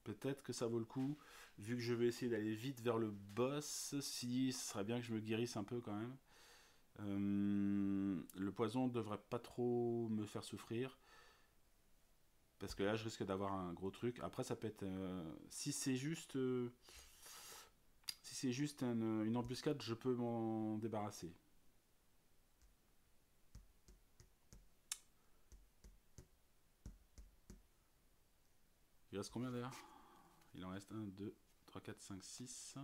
Peut-être que ça vaut le coup. Vu que je vais essayer d'aller vite vers le boss, si ce serait bien que je me guérisse un peu quand même. Le poison devrait pas trop me faire souffrir. Parce que là, je risque d'avoir un gros truc. Après, ça peut être... si c'est juste... si c'est juste une embuscade, je peux m'en débarrasser. Il reste combien d'ailleurs? Il en reste 1, 2, 3, 4, 5, 6.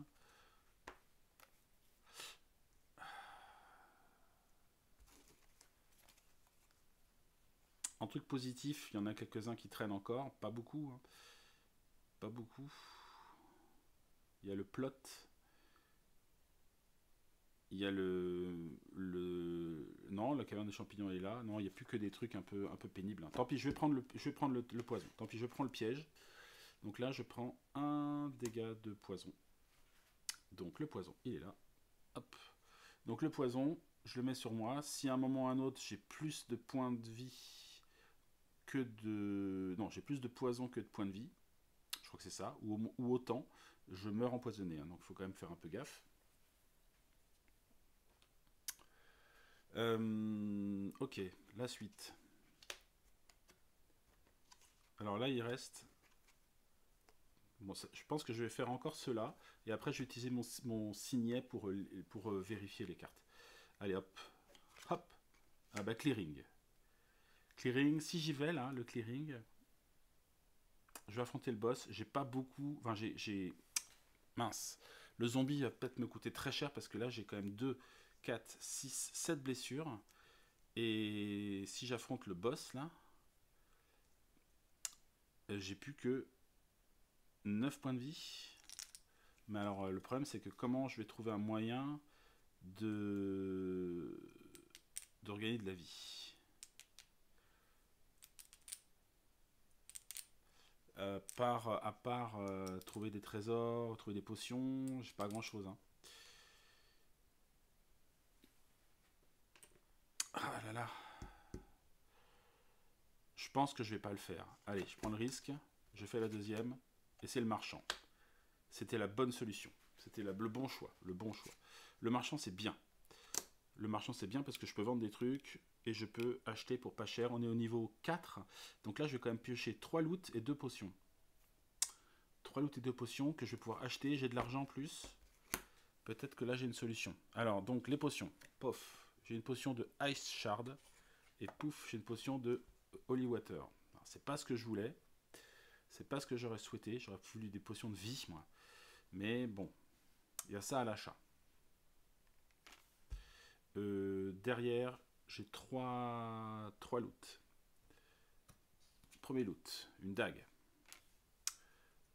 En truc positif, il y en a quelques-uns qui traînent encore. Pas beaucoup. Hein. Pas beaucoup. Il y a le plot. Il y a non, la caverne des champignons est là. Non, il n'y a plus que des trucs un peu pénibles. Hein. Tant pis, je vais prendre le poison. Tant pis, je prends le piège. Donc là, je prends un dégât de poison. Donc le poison, il est là. Hop. Donc le poison, je le mets sur moi. Si à un moment ou à un autre, j'ai plus de points de vie que de... Non, j'ai plus de poison que de points de vie. Je crois que c'est ça. Ou autant. Je meurs empoisonné. Hein, donc il faut quand même faire un peu gaffe. Ok, la suite. Alors là, il reste... Bon, je pense que je vais faire encore cela. Et après, je vais utiliser mon signet pour vérifier les cartes. Allez, hop. Hop. Ah bah, clearing. Clearing, si j'y vais là, le clearing, je vais affronter le boss. J'ai pas beaucoup... Enfin, mince. Le zombie va peut-être me coûter très cher parce que là, j'ai quand même 2, 4, 6, 7 blessures. Et si j'affronte le boss là, j'ai plus que 9 points de vie. Mais alors, le problème, c'est que comment je vais trouver un moyen de regagner de la vie. À part trouver des trésors, trouver des potions, j'ai pas grand chose. Hein. Ah là là. Je pense que je vais pas le faire. Allez, je prends le risque. Je fais la deuxième. Et c'est le marchand. C'était la bonne solution. C'était le bon choix. Le bon choix. Le marchand, c'est bien. Le marchand, c'est bien parce que je peux vendre des trucs et je peux acheter pour pas cher. On est au niveau 4. Donc là, je vais quand même piocher 3 loots et 2 potions. 3 loots et 2 potions que je vais pouvoir acheter. J'ai de l'argent en plus. Peut-être que là, j'ai une solution. Alors, donc, les potions. Pof. J'ai une potion de Ice Shard. Et pouf, j'ai une potion de Holy Water. C'est pas ce que je voulais. C'est pas ce que j'aurais souhaité. J'aurais voulu des potions de vie, moi. Mais bon, il y a ça à l'achat. Derrière, j'ai 3 loots. Premier loot, une dague.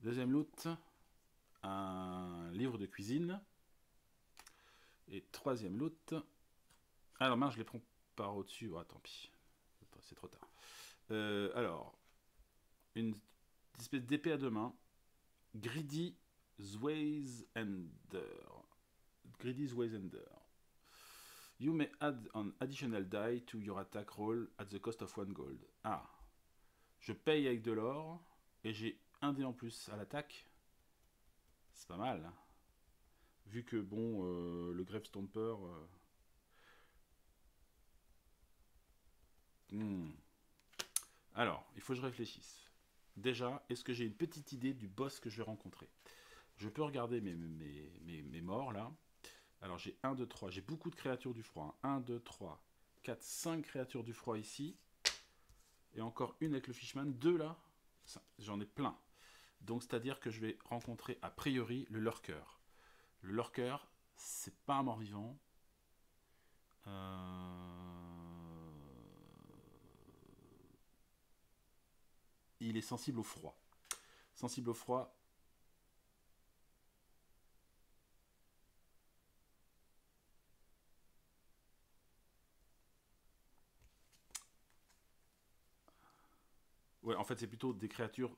Deuxième loot, un livre de cuisine. Et troisième loot. Ah non, mince, je les prends par au-dessus. Oh, tant pis. C'est trop tard. Alors, une espèce d'épée à deux mains. Greedy Zweisander. Greedy Zweisander. You may add an additional die to your attack roll at the cost of 1 gold. Ah. Je paye avec de l'or et j'ai un dé en plus à l'attaque. C'est pas mal. Hein. Vu que, bon, le Grave Stomper... Alors, il faut que je réfléchisse. Déjà, est-ce que j'ai une petite idée du boss que je vais rencontrer? Je peux regarder mes morts, là. Alors, j'ai 1, 2, 3. J'ai beaucoup de créatures du froid. Hein. 1, 2, 3, 4, 5 créatures du froid ici. Et encore une avec le Fishman. 2, là. J'en ai plein. Donc, c'est-à-dire que je vais rencontrer, a priori, le Lurker. Le Lurker, c'est pas un mort-vivant. Il est sensible au froid. Sensible au froid. Ouais, en fait, c'est plutôt des créatures.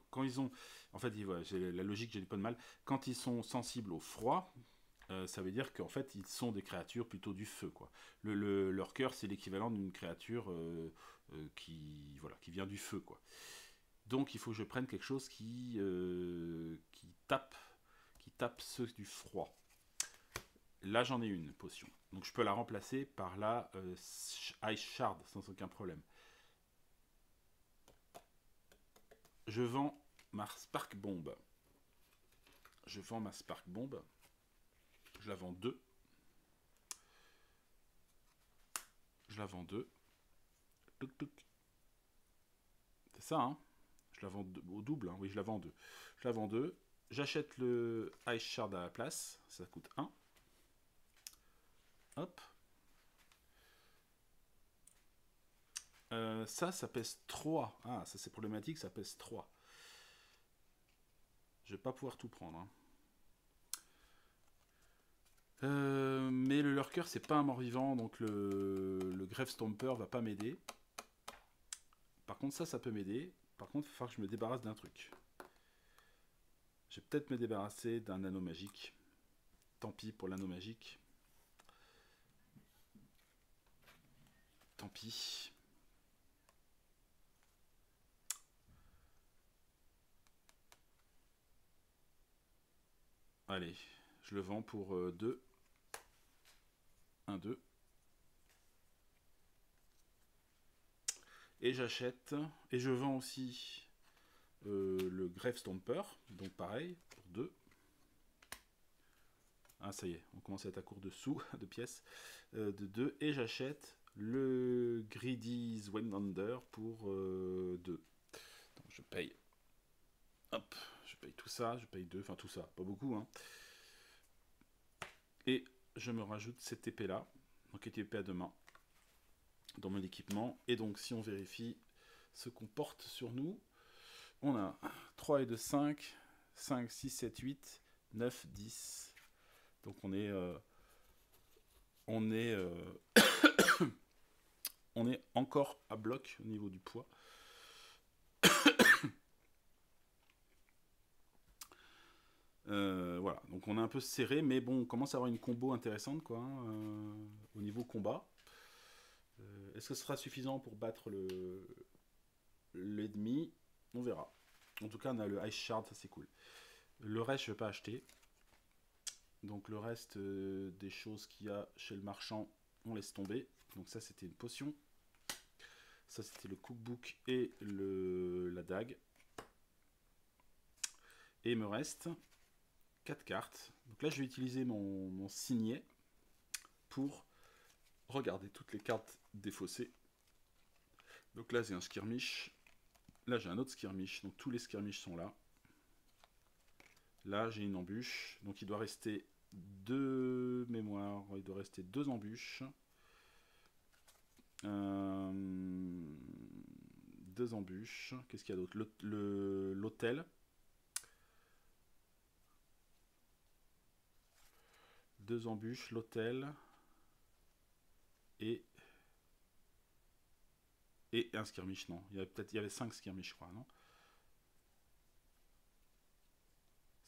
Quand ils ont. En fait, ouais, j'ai la logique, j'ai pas de mal. Quand ils sont sensibles au froid, ça veut dire qu'en fait, ils sont des créatures plutôt du feu, quoi. Leur cœur, c'est l'équivalent d'une créature qui vient du feu, quoi. Donc, il faut que je prenne quelque chose qui tape ceux du froid. Là, j'en ai une potion. Donc, je peux la remplacer par la Ice Shard sans aucun problème. Je vends ma Spark Bomb. Je vends ma Spark Bomb. Je la vends 2. Je la vends 2. Touc, touc. C'est ça, hein? Je la vends au double, hein? Oui, je la vends 2. Je la vends 2. J'achète le Ice Shard à la place. Ça coûte 1. Hop. Ça pèse 3. Ah, ça c'est problématique, ça pèse 3. Je vais pas pouvoir tout prendre. Hein. Mais le Lurker, c'est pas un mort-vivant, donc le Grave Stomper va pas m'aider. Par contre, ça peut m'aider. Par contre, il va falloir que je me débarrasse d'un truc. Je vais peut-être me débarrasser d'un anneau magique. Tant pis pour l'anneau magique. Tant pis. Allez, je le vends pour 2. 1, 2. Et j'achète. Et je vends aussi le Grave Stomper. Donc pareil, pour 2. Ah, ça y est, on commence à être à court de sous, de pièces. De 2. Et j'achète le Greedy Zweisander pour 2. Donc je paye. Hop, je paye tout ça, je paye 2. Enfin tout ça, pas beaucoup. Hein. Et je me rajoute cette épée là. Donc épée à deux mains. Dans mon équipement. Et donc si on vérifie ce qu'on porte sur nous, on a 3 et 2, 5, 5, 6, 7, 8, 9, 10. Donc on est on est encore à bloc au niveau du poids. Voilà, donc on est un peu serré, mais bon, on commence à avoir une combo intéressante quoi, au niveau combat. Est-ce que ce sera suffisant pour battre l'ennemi? On verra. En tout cas, on a le Ice Shard, ça c'est cool. Le reste, je ne vais pas acheter. Donc le reste des choses qu'il y a chez le marchand, on laisse tomber. Donc ça, c'était une potion. Ça, c'était le cookbook et la dague. Et il me reste 4 cartes. Donc là, je vais utiliser mon signet pour regarder toutes les cartes défaussées. Donc là, j'ai un skirmish. Là, j'ai un autre skirmish. Donc tous les skirmish sont là. Là, j'ai une embûche. Donc il doit rester 2 mémoires. Il doit rester 2 embûches. 2 embûches. Qu'est-ce qu'il y a d'autre? L'hôtel. 2 embûches, l'hôtel. Et un skirmish, non. Il y avait 5 skirmish, je crois, non?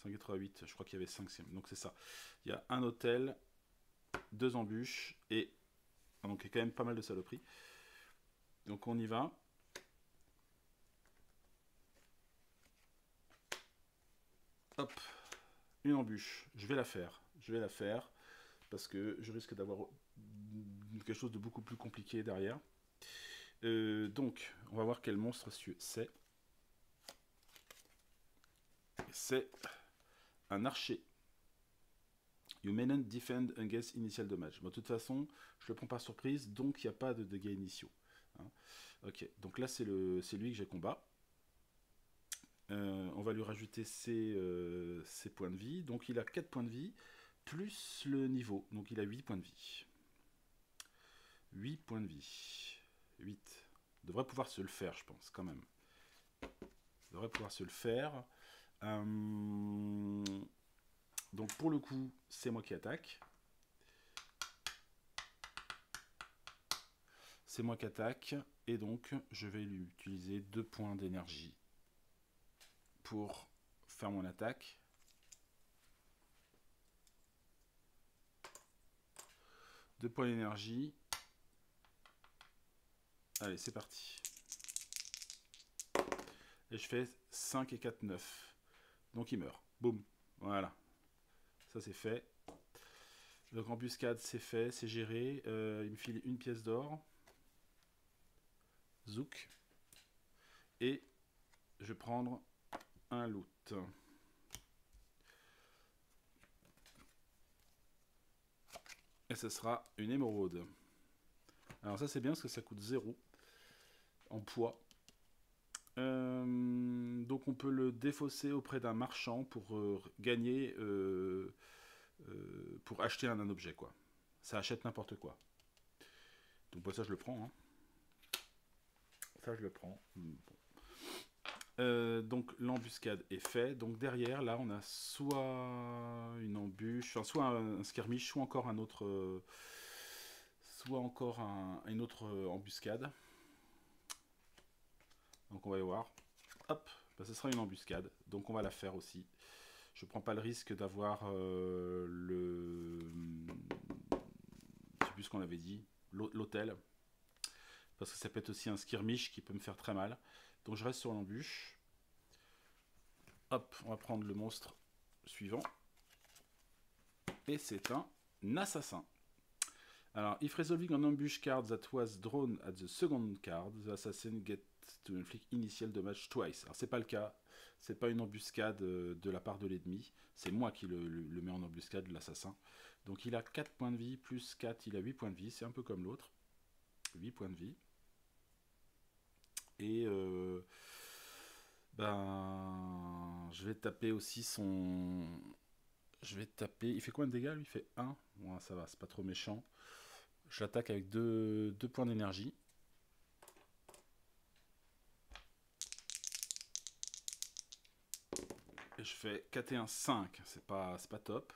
588, je crois qu'il y avait 5 skirmish. Donc c'est ça. Il y a un hôtel, 2 embûches et... Donc il y a quand même pas mal de saloperies. Donc on y va. Hop, une embûche. Je vais la faire. Je vais la faire parce que je risque d'avoir quelque chose de beaucoup plus compliqué derrière. Donc, on va voir quel monstre c'est. C'est un archer. You may not defend against initial damage. Bon, de toute façon, je le prends par surprise, donc il n'y a pas de dégâts initiaux. Hein. Ok, donc là c'est lui que j'ai combat. On va lui rajouter ses points de vie. Donc il a 4 points de vie, plus le niveau. Donc il a 8 points de vie. 8 points de vie. 8. Il devrait pouvoir se le faire, je pense, quand même. Il devrait pouvoir se le faire. Donc pour le coup, c'est moi qui attaque. C'est moi qui attaque. Et donc, je vais lui utiliser 2 points d'énergie pour faire mon attaque. Deux points d'énergie. Allez, c'est parti. Et je fais 5 et 4, 9. Donc il meurt. Boum. Voilà. Ça c'est fait. Donc embuscade c'est fait, c'est géré. Il me file une pièce d'or. Zouk. Et je vais prendre un loot. Et ce sera une émeraude. Alors ça c'est bien parce que ça coûte 0 en poids. Donc on peut le défausser auprès d'un marchand pour gagner, pour acheter un objet quoi. Ça achète n'importe quoi. Donc ça je le prends. Hein. Ça je le prends. Bon. Donc l'embuscade est fait. Donc derrière là on a soit une embûche, enfin, soit un skirmish, soit encore un autre, une autre embuscade. Donc on va y voir. Hop, bah, ce sera une embuscade. Donc on va la faire aussi. Je prends pas le risque d'avoir je sais plus ce qu'on avait dit, l'hôtel. Parce que ça peut être aussi un skirmish qui peut me faire très mal. Donc je reste sur l'embûche. Hop, on va prendre le monstre suivant. Et c'est un assassin. Alors, if resolving an ambush card that was drawn at the second card, the assassin gets to inflict initial damage twice. Alors, c'est pas le cas. C'est pas une embuscade de la part de l'ennemi. C'est moi qui le mets en embuscade, l'assassin. Donc, il a 4 points de vie, plus 4, il a 8 points de vie. C'est un peu comme l'autre. 8 points de vie. Et je vais taper aussi son... Je vais taper... Il fait combien de dégâts lui? Il fait 1. Ouais, ça va, c'est pas trop méchant. Je l'attaque avec 2 points d'énergie. Et je fais 4 et 1, 5. C'est pas top.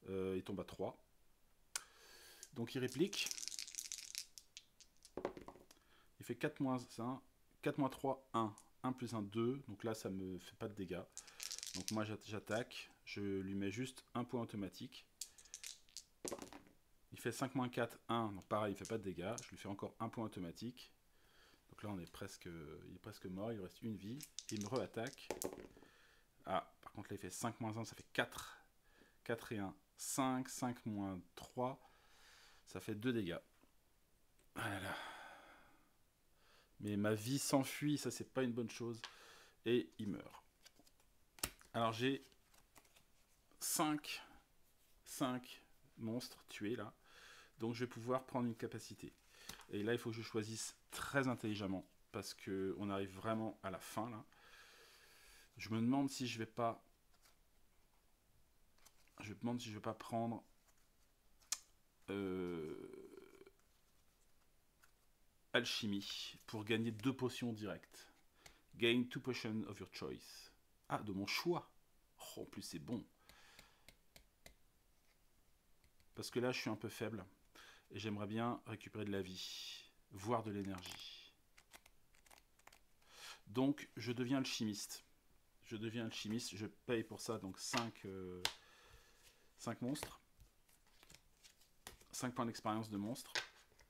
Il tombe à 3. Donc il réplique. Il fait 4 moins 1. 4 moins 3, 1. 1 plus 1, 2. Donc là, ça me fait pas de dégâts. Donc moi, j'attaque. Je lui mets juste un point automatique. Il fais 5 moins 4, 1. Donc pareil, il fait pas de dégâts. Je lui fais encore un point automatique. Donc là, il est presque mort. Il lui reste une vie. Il me re-attaque. Ah, par contre, là, il fait 5 moins 1, ça fait 4. 4 et 1, 5. 5 moins 3, ça fait 2 dégâts. Voilà. Mais ma vie s'enfuit, ça, c'est pas une bonne chose. Et il meurt. Alors, j'ai 5 monstres tués, là. Donc, je vais pouvoir prendre une capacité. Et là, il faut que je choisisse très intelligemment. Parce qu'on arrive vraiment à la fin, là. Je me demande si je vais pas... Je me demande si je vais pas prendre... Alchimie. Pour gagner 2 potions directes. Gain 2 potions of your choice. Ah, de mon choix. Oh, en plus, c'est bon. Parce que là, je suis un peu faible. Et j'aimerais bien récupérer de la vie. Voire de l'énergie. Donc, je deviens alchimiste. Je paye pour ça, donc 5 monstres. 5 points d'expérience de monstre.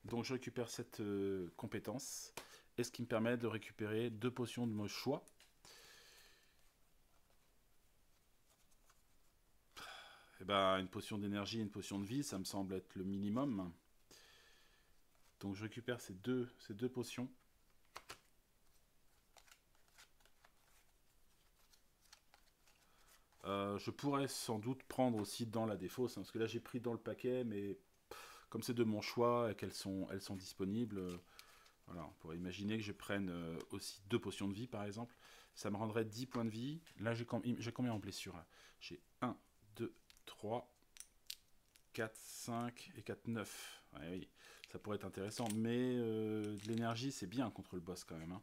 Donc, je récupère cette compétence. Et ce qui me permet de récupérer 2 potions de mon choix. Et ben, une potion d'énergie et une potion de vie, ça me semble être le minimum. Donc, je récupère ces deux potions. Je pourrais sans doute prendre aussi dans la défausse, hein, parce que là j'ai pris dans le paquet, mais comme c'est de mon choix et elles sont disponibles, voilà, on pourrait imaginer que je prenne aussi 2 potions de vie par exemple. Ça me rendrait 10 points de vie. Là j'ai combien en blessure? J'ai 1, 2, 3, 4, 5 et 4, 9. Ouais, oui, ça pourrait être intéressant, mais de l'énergie c'est bien contre le boss quand même, hein.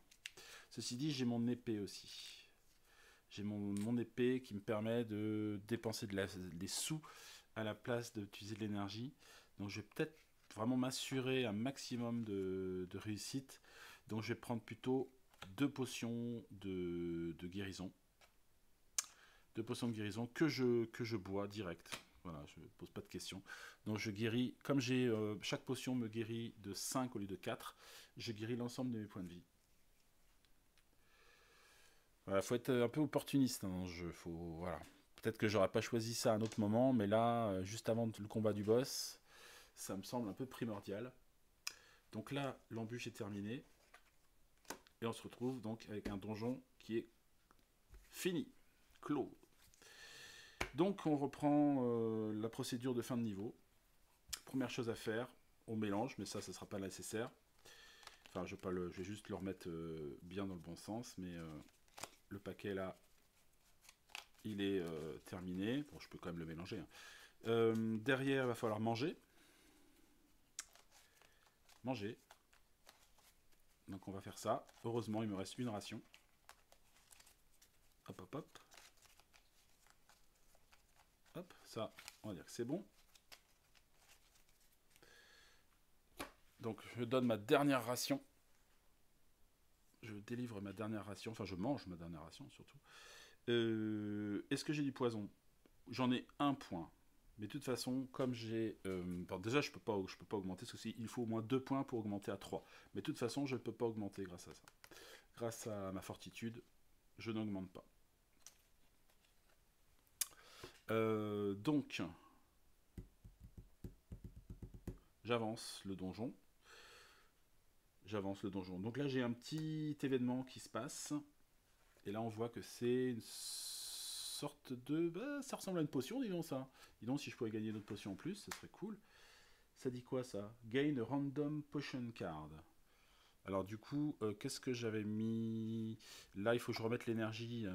Ceci dit, j'ai mon épée aussi. J'ai mon épée qui me permet de dépenser des sous à la place d'utiliser de l'énergie. Donc je vais peut-être vraiment m'assurer un maximum de réussite. Donc je vais prendre plutôt 2 potions de guérison. 2 potions de guérison que je bois direct. Voilà, je ne pose pas de questions. Donc je guéris, comme chaque potion me guérit de 5 au lieu de 4, je guéris l'ensemble de mes points de vie. Voilà, faut être un peu opportuniste dans ce jeu. Voilà. Peut-être que j'aurais pas choisi ça à un autre moment, mais là, juste avant le combat du boss, ça me semble un peu primordial. Donc là, l'embûche est terminée. Et on se retrouve donc avec un donjon qui est fini, clos. Donc on reprend la procédure de fin de niveau. Première chose à faire, on mélange, mais ça ne sera pas nécessaire. Enfin, je vais juste le remettre bien dans le bon sens, mais le paquet là, il est terminé. Bon, je peux quand même le mélanger, hein. Derrière, il va falloir manger. Manger. Donc on va faire ça. Heureusement, il me reste une ration. Hop, hop, hop. Hop, ça, on va dire que c'est bon. Donc je donne ma dernière ration. Je délivre ma dernière ration. Enfin, je mange ma dernière ration, surtout. Est-ce que j'ai du poison? J'en ai un point. Mais de toute façon, comme j'ai... bon, déjà, je peux pas augmenter ceci. Il faut au moins 2 points pour augmenter à 3. Mais de toute façon, je ne peux pas augmenter grâce à ça. Grâce à ma fortitude, je n'augmente pas. Donc, j'avance le donjon. Donc là, j'ai un petit événement qui se passe. Et là, on voit que c'est une sorte de... Bah, ça ressemble à une potion, dis donc ça. Dis donc, si je pouvais gagner une autre potion en plus, ce serait cool. Ça dit quoi, ça? Gain a random potion card. Alors du coup, qu'est-ce que j'avais mis? Là, il faut que je remette l'énergie.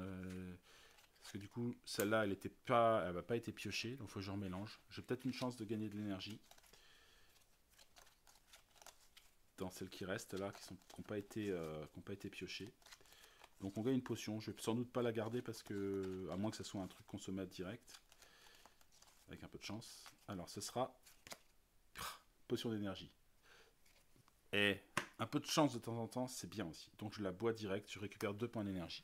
Parce que du coup, celle-là, elle n'a pas été piochée. Donc il faut que je remélange. J'ai peut-être une chance de gagner de l'énergie. Dans celles qui restent là, qui n'ont pas été piochées. Donc on gagne une potion. Je vais sans doute pas la garder parce que, à moins que ce soit un truc consommable direct. Avec un peu de chance. Alors ce sera... Potion d'énergie. Et un peu de chance de temps en temps, c'est bien aussi. Donc je la bois direct, je récupère 2 points d'énergie.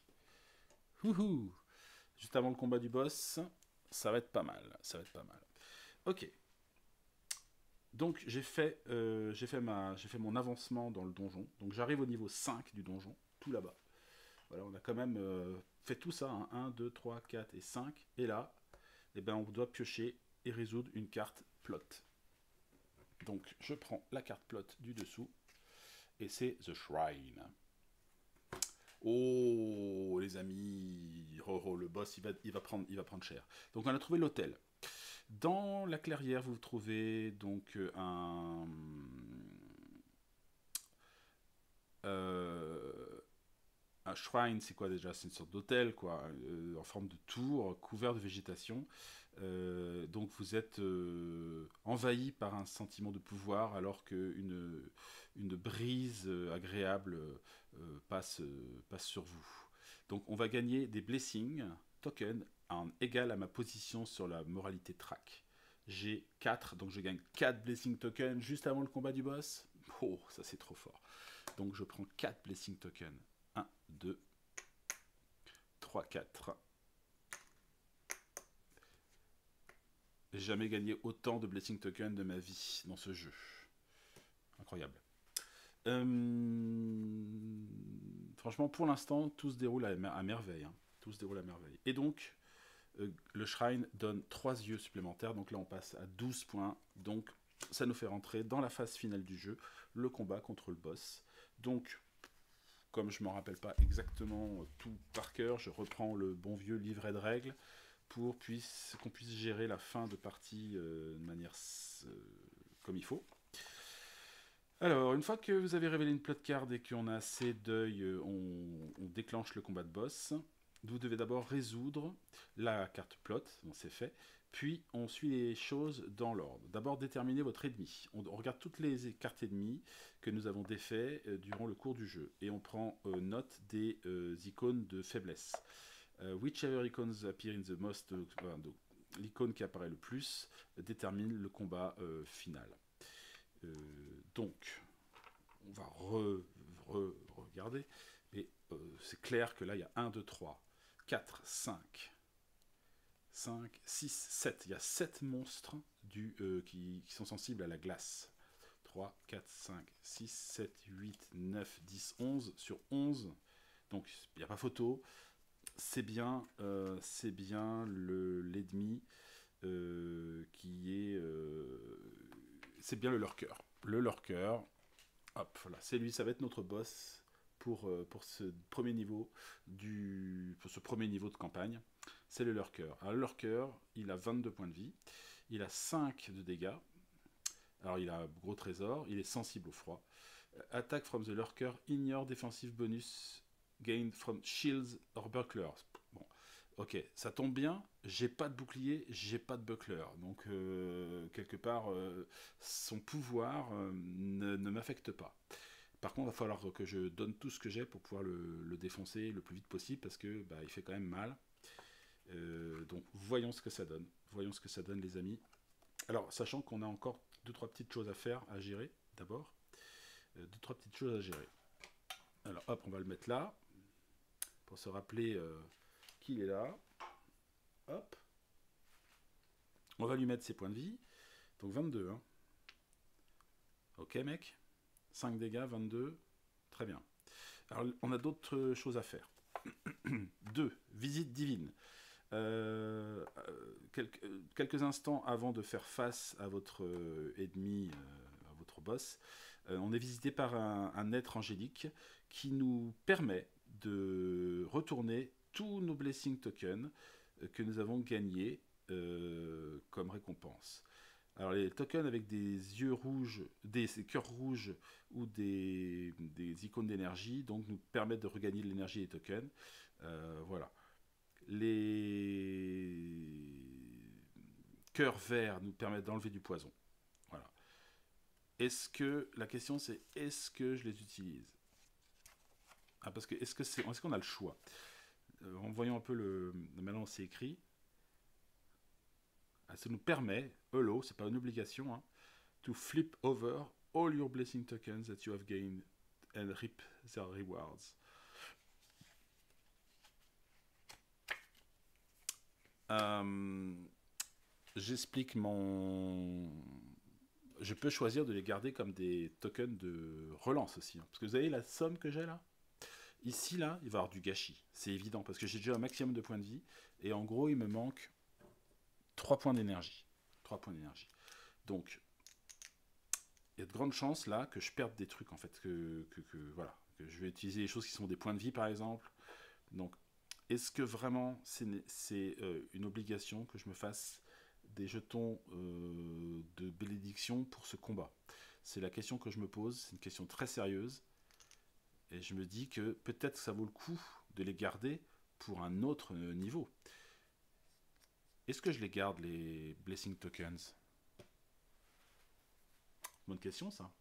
Wouhou! Juste avant le combat du boss, ça va être pas mal. Ok. Donc j'ai fait mon avancement dans le donjon. Donc j'arrive au niveau 5 du donjon, tout là-bas. Voilà, on a quand même fait tout ça, hein, 1, 2, 3, 4 et 5. Et là, eh ben, on doit piocher et résoudre une carte plot. Donc je prends la carte plot du dessous, et c'est The Shrine. Oh les amis, le boss il va prendre cher. Donc on a trouvé l'hôtel. Dans la clairière, vous trouvez donc un shrine, c'est quoi déjà? C'est une sorte d'hôtel, quoi, en forme de tour, couvert de végétation. Donc vous êtes envahi par un sentiment de pouvoir, alors une brise agréable passe sur vous. Donc on va gagner des blessings tokens égal à ma position sur la moralité track. J'ai 4, donc je gagne 4 blessing tokens juste avant le combat du boss. Oh, ça c'est trop fort. Donc je prends 4 blessing tokens. 1, 2, 3, 4. J'ai jamais gagné autant de blessing tokens de ma vie dans ce jeu. Incroyable. Franchement, pour l'instant, tout se déroule à merveille. Hein. Tout se déroule à merveille. Et donc, le shrine donne 3 yeux supplémentaires. Donc là, on passe à 12 points. Donc, ça nous fait rentrer dans la phase finale du jeu, le combat contre le boss. Donc, comme je ne m'en rappelle pas exactement tout par cœur, je reprends le bon vieux livret de règles pour qu'on puisse gérer la fin de partie de manière comme il faut. Alors, une fois que vous avez révélé une plot card et qu'on a assez d'œil, on déclenche le combat de boss. Vous devez d'abord résoudre la carte plot, donc c'est fait, puis on suit les choses dans l'ordre. D'abord déterminer votre ennemi. On regarde toutes les cartes ennemies que nous avons défaites durant le cours du jeu, et on prend note des icônes de faiblesse. Whichever icons appear in the most, l'icône qui apparaît le plus détermine le combat final. Donc, on va regarder, mais c'est clair que là il y a 1, 2, 3, 4, 5, 6, 7. Il y a 7 monstres qui sont sensibles à la glace. 3, 4, 5, 6, 7, 8, 9, 10, 11 sur 11. Donc il n'y a pas photo. C'est bien l'ennemi qui est... c'est bien le lurker. Le lurker, hop, voilà, c'est lui, ça va être notre boss pour ce premier niveau de campagne. C'est le lurker. Alors le lurker, il a 22 points de vie, il a 5 de dégâts, alors il a un gros trésor, il est sensible au froid. Attack from the lurker, ignore defensive bonus gained from shields or bucklers. Bon, ok, ça tombe bien, j'ai pas de bouclier, j'ai pas de buckler, donc quelque part son pouvoir ne m'affecte pas. Par contre, il va falloir que je donne tout ce que j'ai pour pouvoir le défoncer le plus vite possible, parce que il fait quand même mal. Donc voyons ce que ça donne. Voyons ce que ça donne, les amis. Alors, sachant qu'on a encore 2-3 petites choses à faire, à gérer, d'abord. 2-3 petites choses à gérer. Alors, hop, on va le mettre là, pour se rappeler qu'il est là. Hop. On va lui mettre ses points de vie. Donc 22, hein. Ok, mec. 5 dégâts, 22. Très bien. Alors, on a d'autres choses à faire. 2. Visite divine. Quelques instants avant de faire face à votre ennemi, à votre boss, on est visité par un être angélique qui nous permet de retourner tous nos blessing tokens que nous avons gagnés comme récompense. Alors les tokens avec des yeux rouges, des cœurs rouges ou des icônes d'énergie, donc nous permettent de regagner de l'énergie des tokens. Voilà. Les cœurs verts nous permettent d'enlever du poison. Voilà. La question c'est, est-ce que je les utilise? Parce que est-ce qu'on a le choix? En voyant un peu maintenant c'est écrit. Ça nous permet, hello, c'est pas une obligation, hein, to flip over all your blessing tokens that you have gained and reap their rewards. J'explique mon je peux choisir de les garder comme des tokens de relance aussi, hein. Parce que vous avez la somme que j'ai là. Ici, là, il va y avoir du gâchis. C'est évident, parce que j'ai déjà un maximum de points de vie. Et en gros, il me manque 3 points d'énergie. 3 points d'énergie. Donc, il y a de grandes chances, là, que je perde des trucs, en fait. Voilà. Que je vais utiliser des choses qui sont des points de vie, par exemple. Donc, est-ce que vraiment c'est une obligation que je me fasse des jetons de bénédiction pour ce combat? C'est la question que je me pose. C'est une question très sérieuse. Et je me dis que peut-être ça vaut le coup de les garder pour un autre niveau. Est-ce que je les garde, les Blessing Tokens? Bonne question, ça.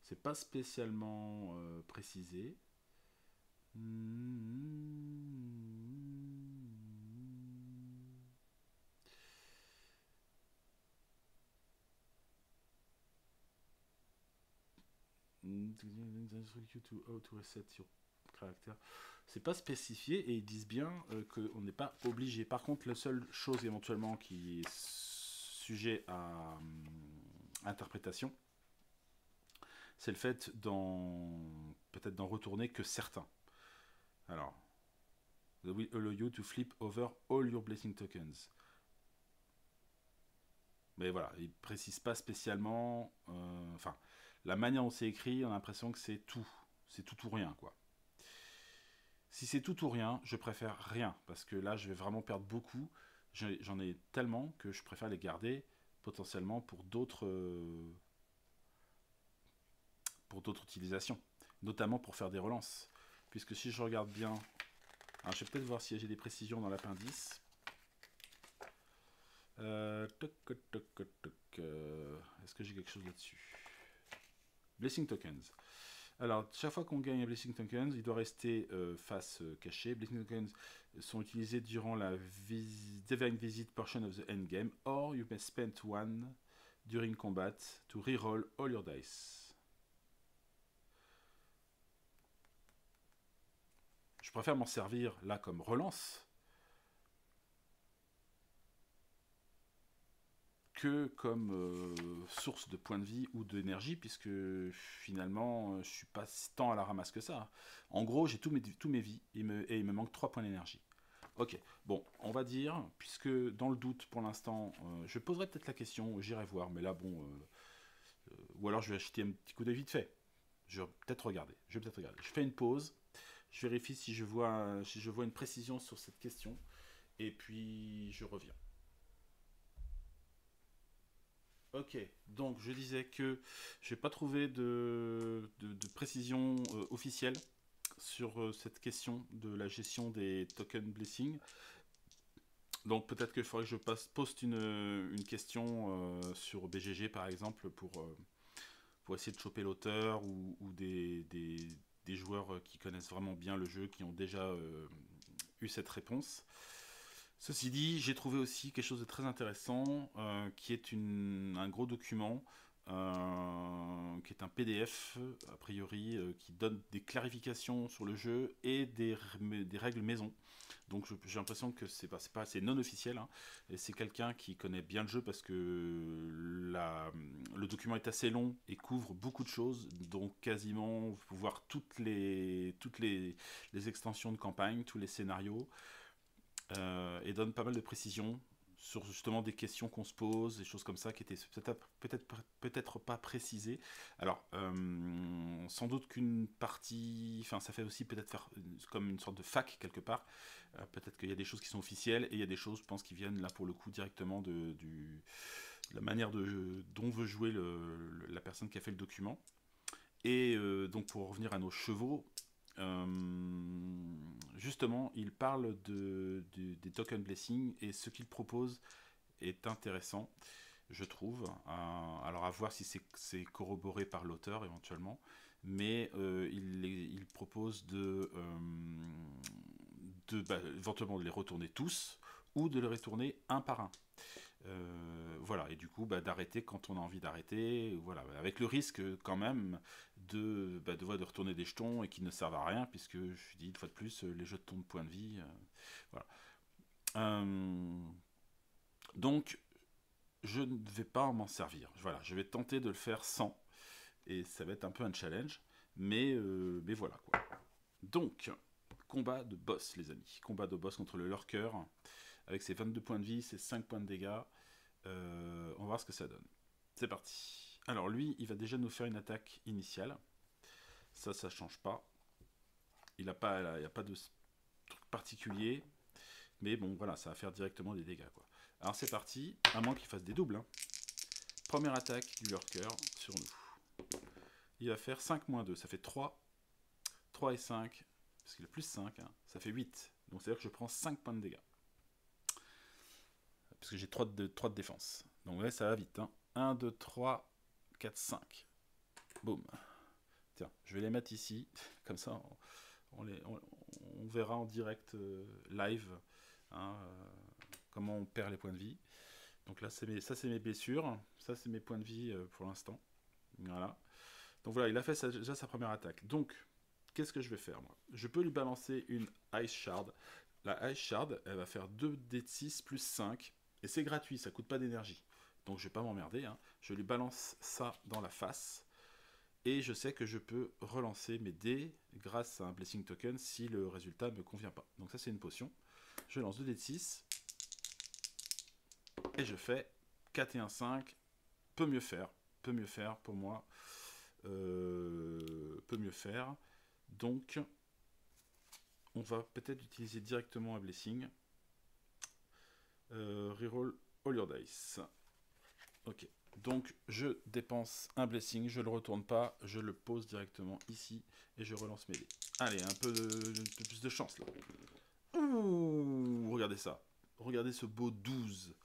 C'est pas spécialement précisé. To reset your caractère. C'est pas spécifié et ils disent bien qu'on n'est pas obligé. Par contre, la seule chose éventuellement qui est sujet à interprétation, c'est le fait peut-être d'en retourner que certains. Alors, they will allow you to flip over all your blessing tokens. Mais voilà, il précise pas spécialement. Enfin, la manière dont c'est écrit, on a l'impression que c'est tout ou rien, quoi. Si c'est tout ou rien, je préfère rien parce que là, je vais vraiment perdre beaucoup. J'en ai tellement que je préfère les garder potentiellement pour d'autres utilisations, notamment pour faire des relances. Puisque si je regarde bien, alors je vais peut-être voir si j'ai des précisions dans l'appendice. Est-ce que j'ai quelque chose là-dessus? Blessing tokens. Alors, chaque fois qu'on gagne un Blessing Tokens, il doit rester face cachée. Blessing Tokens sont utilisés durant la Divine Visit portion of the endgame, or you may spend one during combat to reroll all your dice. Je préfère m'en servir là comme relance que comme source de points de vie ou d'énergie, puisque finalement, je suis pas tant à la ramasse que ça. En gros, j'ai tous mes vies et il me manque 3 points d'énergie. Ok, bon, on va dire, puisque dans le doute pour l'instant, je poserai peut-être la question, j'irai voir, mais là, bon, ou alors je vais acheter un petit coup d'œil vite fait. Je vais peut-être regarder. Je fais une pause, je vérifie si je vois une précision sur cette question, et puis je reviens. Ok, donc je disais que je n'ai pas trouvé de précision officielle sur cette question de la gestion des token blessing. Donc peut-être qu'il faudrait que je poste une question sur BGG par exemple pour essayer de choper l'auteur ou des joueurs qui connaissent vraiment bien le jeu, qui ont déjà eu cette réponse. Ceci dit, j'ai trouvé aussi quelque chose de très intéressant, qui est un gros document, qui est un PDF, a priori, qui donne des clarifications sur le jeu et des règles maison. Donc j'ai l'impression que c'est non officiel, hein, et c'est quelqu'un qui connaît bien le jeu parce que le document est assez long et couvre beaucoup de choses, donc quasiment voir les extensions de campagne, tous les scénarios, et donne pas mal de précisions sur justement des questions qu'on se pose, des choses comme ça qui étaient peut-être pas précisées. Alors, sans doute qu'une partie, enfin ça fait aussi peut-être faire comme une sorte de fac quelque part. Peut-être qu'il y a des choses qui sont officielles et il y a des choses, je pense, qui viennent là pour le coup directement de la manière dont veut jouer la personne qui a fait le document. Et donc pour revenir à nos chevaux, justement, il parle des token blessing et ce qu'il propose est intéressant, je trouve. Alors à voir si c'est corroboré par l'auteur éventuellement, mais il propose éventuellement de les retourner tous ou de les retourner un par un. Voilà, et du coup d'arrêter quand on a envie d'arrêter, voilà, avec le risque quand même de retourner des jetons et qui ne servent à rien, puisque je dis une fois de plus, les jetons de points de vie, voilà. Donc je ne vais pas m'en servir, voilà, je vais tenter de le faire sans, et ça va être un peu un challenge, mais voilà quoi. Donc, combat de boss les amis, combat de boss contre le lurker, avec ses 22 points de vie, ses 5 points de dégâts. On va voir ce que ça donne. C'est parti. Alors lui, il va déjà nous faire une attaque initiale. Ça change pas. Il n'y a pas de truc particulier. Mais bon, voilà, ça va faire directement des dégâts, quoi. Alors c'est parti, à moins qu'il fasse des doubles. Hein. Première attaque du lurker sur nous. Il va faire 5-2, ça fait 3. 3 et 5, parce qu'il a plus 5, hein, ça fait 8. Donc c'est-à-dire que je prends 5 points de dégâts. Parce que j'ai 3 de défense. Donc ouais, ça va vite. Hein. 1, 2, 3, 4, 5. Boum. Tiens, je vais les mettre ici. Comme ça, on verra en direct live hein, comment on perd les points de vie. Donc là, ça c'est mes blessures. Ça c'est mes points de vie pour l'instant. Voilà. Donc voilà, il a fait déjà sa première attaque. Donc, qu'est-ce que je vais faire moi? Je peux lui balancer une Ice Shard. La Ice Shard, elle va faire 2d6 plus 5. Et c'est gratuit, ça coûte pas d'énergie. Donc je vais pas m'emmerder. Hein. Je lui balance ça dans la face. Et je sais que je peux relancer mes dés grâce à un Blessing Token si le résultat ne me convient pas. Donc ça c'est une potion. Je lance 2 d 6. Et je fais 4 et 1, 5. Peut mieux faire. Peut mieux faire pour moi. Peut mieux faire. Donc on va peut-être utiliser directement un Blessing. Reroll all your dice. Ok. Donc je dépense un blessing, je le retourne pas, je le pose directement ici et je relance mes dés. Allez, un peu plus de chance là. Ouh, regardez ça. Regardez ce beau 12.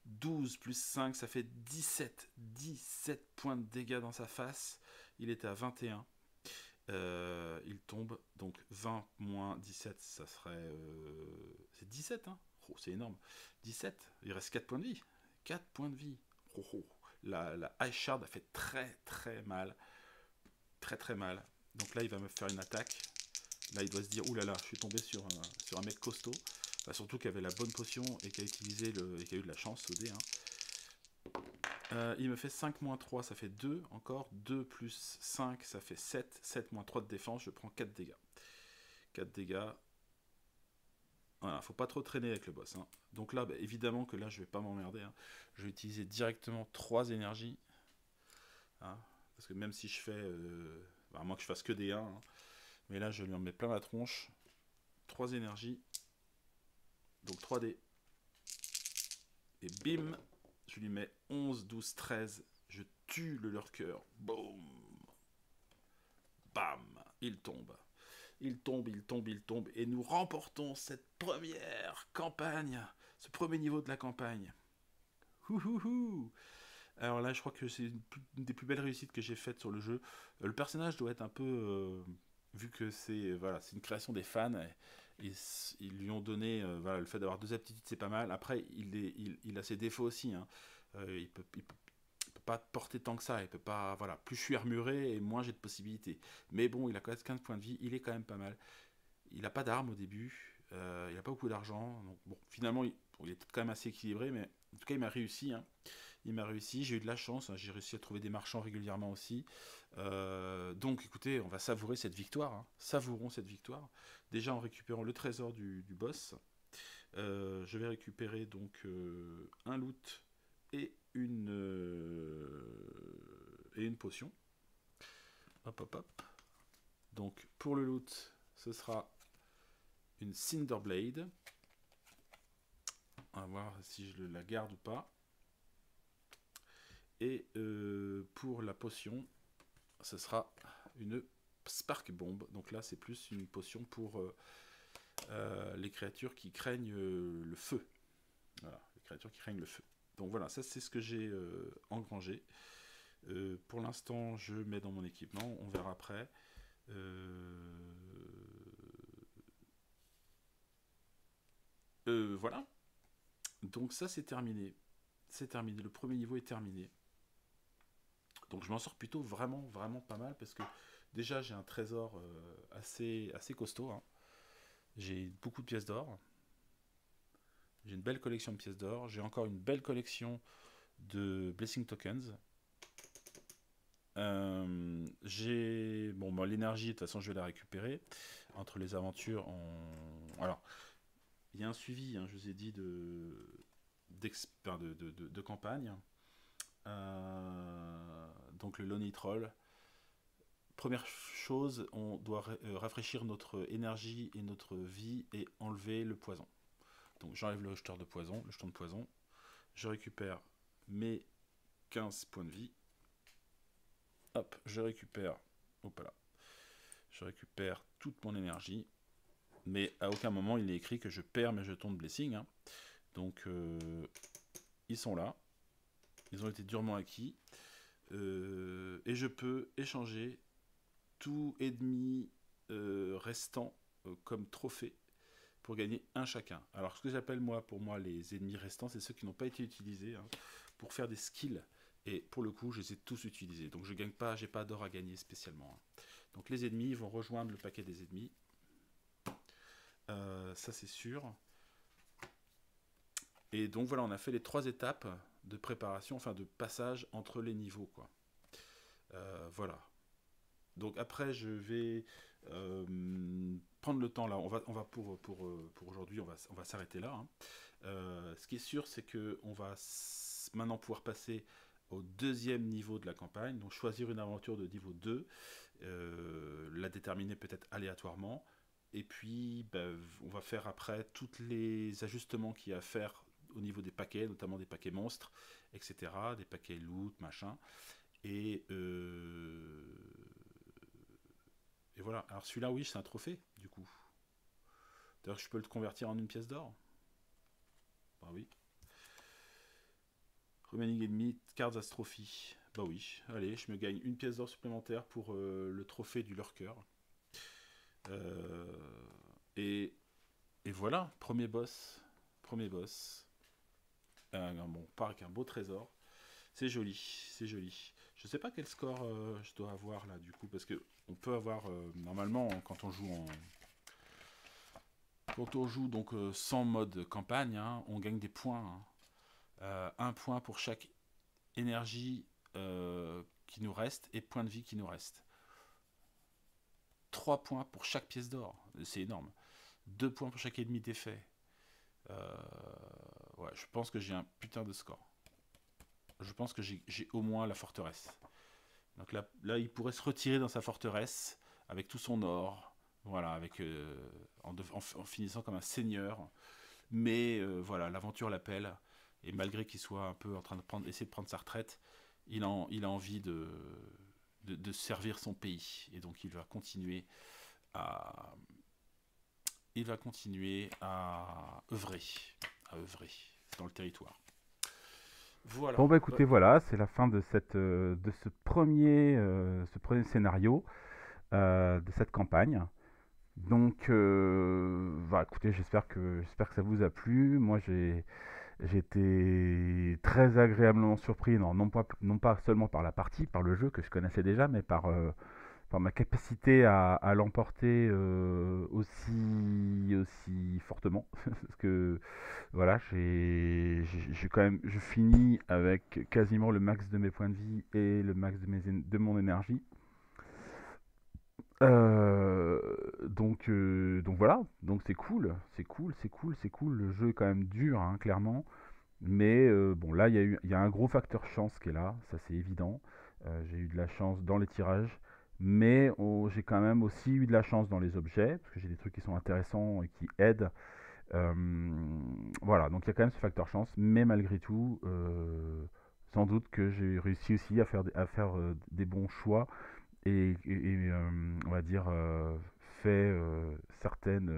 12 plus 5, ça fait 17. 17 points de dégâts dans sa face. Il était à 21. Il tombe, donc 20 moins 17, ça serait... c'est 17, hein. Oh, c'est énorme. 17, il reste 4 points de vie. 4 points de vie. Oh, oh. La Ice Shard a fait très très mal. Très très mal. Donc là, il va me faire une attaque. Là, il doit se dire, oulala, je suis tombé sur un mec costaud. Enfin, surtout qui avait la bonne potion et qui a utilisé et qui a eu de la chance au dé. Hein. Il me fait 5 moins 3, ça fait 2 encore. 2 plus 5, ça fait 7. 7 moins 3 de défense, je prends 4 dégâts. 4 dégâts. Voilà, faut pas trop traîner avec le boss. Hein. Donc là, bah, évidemment que là, je vais pas m'emmerder. Hein. Je vais utiliser directement 3 énergies. Hein, parce que même si je fais... à moins que je fasse que des 1. Hein, mais là, je lui en mets plein la tronche. 3 énergies. Donc 3D. Et bim, je lui mets 11, 12, 13. Je tue le lurker. Boum. Bam. Il tombe. Il tombe, il tombe, il tombe. Et nous remportons cette première campagne. Ce premier niveau de la campagne. Ouhouhou. Alors là, je crois que c'est une des plus belles réussites que j'ai faites sur le jeu. Le personnage doit être un peu... vu que c'est voilà, c'est une création des fans, ils lui ont donné voilà, le fait d'avoir 2 aptitudes, c'est pas mal. Après, il a ses défauts aussi. Hein. Il peut pas porter tant que ça. Il peut pas... Voilà, plus je suis armuré et moins j'ai de possibilités. Mais bon, il a quand même 15 points de vie. Il est quand même pas mal. Il n'a pas d'armes au début. Il n'a pas beaucoup d'argent. Donc bon, finalement, il est quand même assez équilibré. Mais en tout cas, il m'a réussi. Hein. Il m'a réussi, j'ai eu de la chance, hein, j'ai réussi à trouver des marchands régulièrement aussi. Donc écoutez, on va savourer cette victoire, hein. Savourons cette victoire. Déjà en récupérant le trésor du boss, je vais récupérer donc un loot et une potion. Hop hop hop. Donc pour le loot, ce sera une Cinderblade. On va voir si je la garde ou pas. Et pour la potion, ce sera une Spark Bomb. Donc là, c'est plus une potion pour les créatures qui craignent le feu. Voilà, les créatures qui craignent le feu. Donc voilà, ça c'est ce que j'ai engrangé. Pour l'instant, je mets dans mon équipement. On verra après. Voilà. Donc ça, c'est terminé c'est terminé. Le premier niveau est terminé. Donc je m'en sors plutôt vraiment, vraiment pas mal parce que déjà j'ai un trésor assez costaud, hein. J'ai beaucoup de pièces d'or. J'ai une belle collection de pièces d'or. J'ai encore une belle collection de Blessing Tokens. Bon, l'énergie, de toute façon, je vais la récupérer. Entre les aventures, alors, il y a un suivi, hein, je vous ai dit, de campagne. Donc, le Lonely Troll. Première chose, on doit rafraîchir notre énergie et notre vie et enlever le poison. Donc, j'enlève le jeton de poison. Je récupère mes 15 points de vie. Hop, je récupère toute mon énergie, mais à aucun moment il est écrit que je perds mes jetons de blessing, hein. Donc ils sont là, ils ont été durement acquis, et je peux échanger tout ennemi restant comme trophée pour gagner un chacun. Alors ce que j'appelle pour moi les ennemis restants, c'est ceux qui n'ont pas été utilisés, hein, pour faire des skills. Et pour le coup, je les ai tous utilisés. Donc je gagne pas, j'ai pas d'or à gagner spécialement, hein. Donc les ennemis vont rejoindre le paquet des ennemis. Ça c'est sûr. Et donc voilà, on a fait les 3 étapes de préparation, enfin de passage entre les niveaux, quoi. Voilà. Donc après, je vais prendre le temps là. On va pour aujourd'hui, on va s'arrêter là, hein. Ce qui est sûr, c'est que on va maintenant pouvoir passer au deuxième niveau de la campagne, donc choisir une aventure de niveau 2, la déterminer peut-être aléatoirement, et puis on va faire après tous les ajustements qu'il y a à faire au niveau des paquets, notamment des paquets monstres, etc., des paquets loot, machin, et voilà. Alors celui-là, oui, c'est un trophée, du coup. D'ailleurs, je peux le convertir en une pièce d'or. Bah oui. Remaining enemy, cards as trophy. Bah oui, allez, je me gagne une pièce d'or supplémentaire pour le trophée du lurker. Et voilà, premier boss. Bon, on part avec un beau trésor. C'est joli. Je sais pas quel score je dois avoir là, du coup, parce que on peut avoir, normalement, quand on joue donc sans mode campagne, hein, on gagne des points, hein. 1 point pour chaque énergie qui nous reste et point de vie qui nous reste. 3 points pour chaque pièce d'or, c'est énorme. 2 points pour chaque ennemi défait. Ouais, je pense que j'ai un putain de score. Je pense que j'ai au moins la forteresse. Donc là, il pourrait se retirer dans sa forteresse avec tout son or. Voilà, avec en finissant comme un seigneur. Mais voilà, l'aventure l'appelle. Et malgré qu'il soit un peu en train de essayer de prendre sa retraite, il a envie de servir son pays. Et donc il va continuer à œuvrer dans le territoire. Voilà. Bon bah écoutez, voilà, c'est la fin de ce premier scénario de cette campagne. Donc, bah, écoutez, j'espère que ça vous a plu. Moi, j'ai été très agréablement surpris, non pas seulement par la partie, par le jeu que je connaissais déjà, mais par ma capacité à l'emporter aussi fortement. Parce que voilà, je finis avec quasiment le max de mes points de vie et le max de mon énergie. Donc voilà, donc c'est cool. Le jeu est quand même dur, hein, clairement. Mais bon, là, il y a un gros facteur chance qui est là, ça c'est évident. J'ai eu de la chance dans les tirages, mais j'ai quand même aussi eu de la chance dans les objets, parce que j'ai des trucs qui sont intéressants et qui aident. Euh, voilà, donc il y a quand même ce facteur chance, mais malgré tout, sans doute que j'ai réussi aussi à faire des bons choix et on va dire fait certaines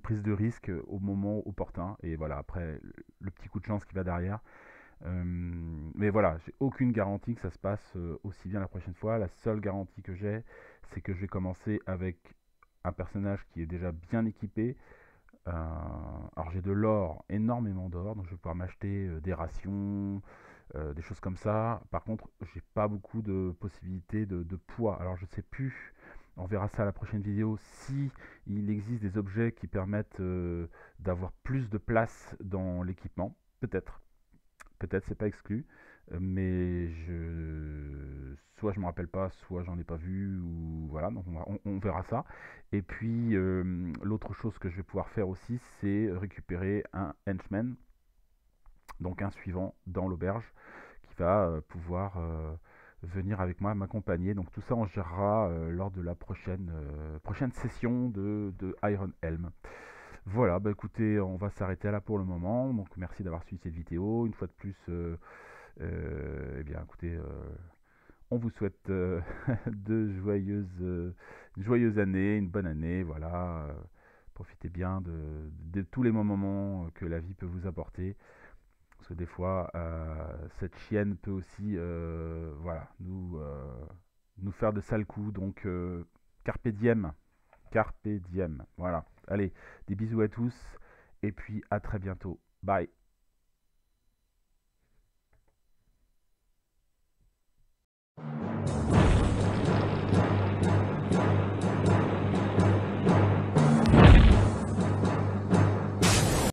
prises de risque au moment opportun. Et voilà, après, le petit coup de chance qui va derrière. Mais voilà, j'ai aucune garantie que ça se passe aussi bien la prochaine fois. La seule garantie que j'ai, c'est que je vais commencer avec un personnage qui est déjà bien équipé, Alors j'ai de l'or, énormément d'or, donc je vais pouvoir m'acheter des rations, des choses comme ça. Par contre, j'ai pas beaucoup de possibilités de poids. Alors je sais plus, on verra ça à la prochaine vidéo, si il existe des objets qui permettent d'avoir plus de place dans l'équipement. Peut-être, peut-être, c'est pas exclu. Mais soit je me rappelle pas, soit j'en ai pas vu, ou voilà, donc on verra ça. Et puis l'autre chose que je vais pouvoir faire aussi, c'est récupérer un henchman, donc un suivant dans l'auberge, qui va pouvoir venir avec moi m'accompagner. Donc tout ça on gérera lors de la prochaine session de Iron Helm. Voilà, bah écoutez, on va s'arrêter là pour le moment. Donc merci d'avoir suivi cette vidéo. Une fois de plus, eh bien écoutez, on vous souhaite une joyeuse année, une bonne année. Voilà, profitez bien de tous les moments que la vie peut vous apporter. Parce que des fois, cette chienne peut aussi voilà, nous faire de sales coups. Donc, carpe diem. Carpe diem. Voilà. Allez, des bisous à tous. Et puis à très bientôt. Bye.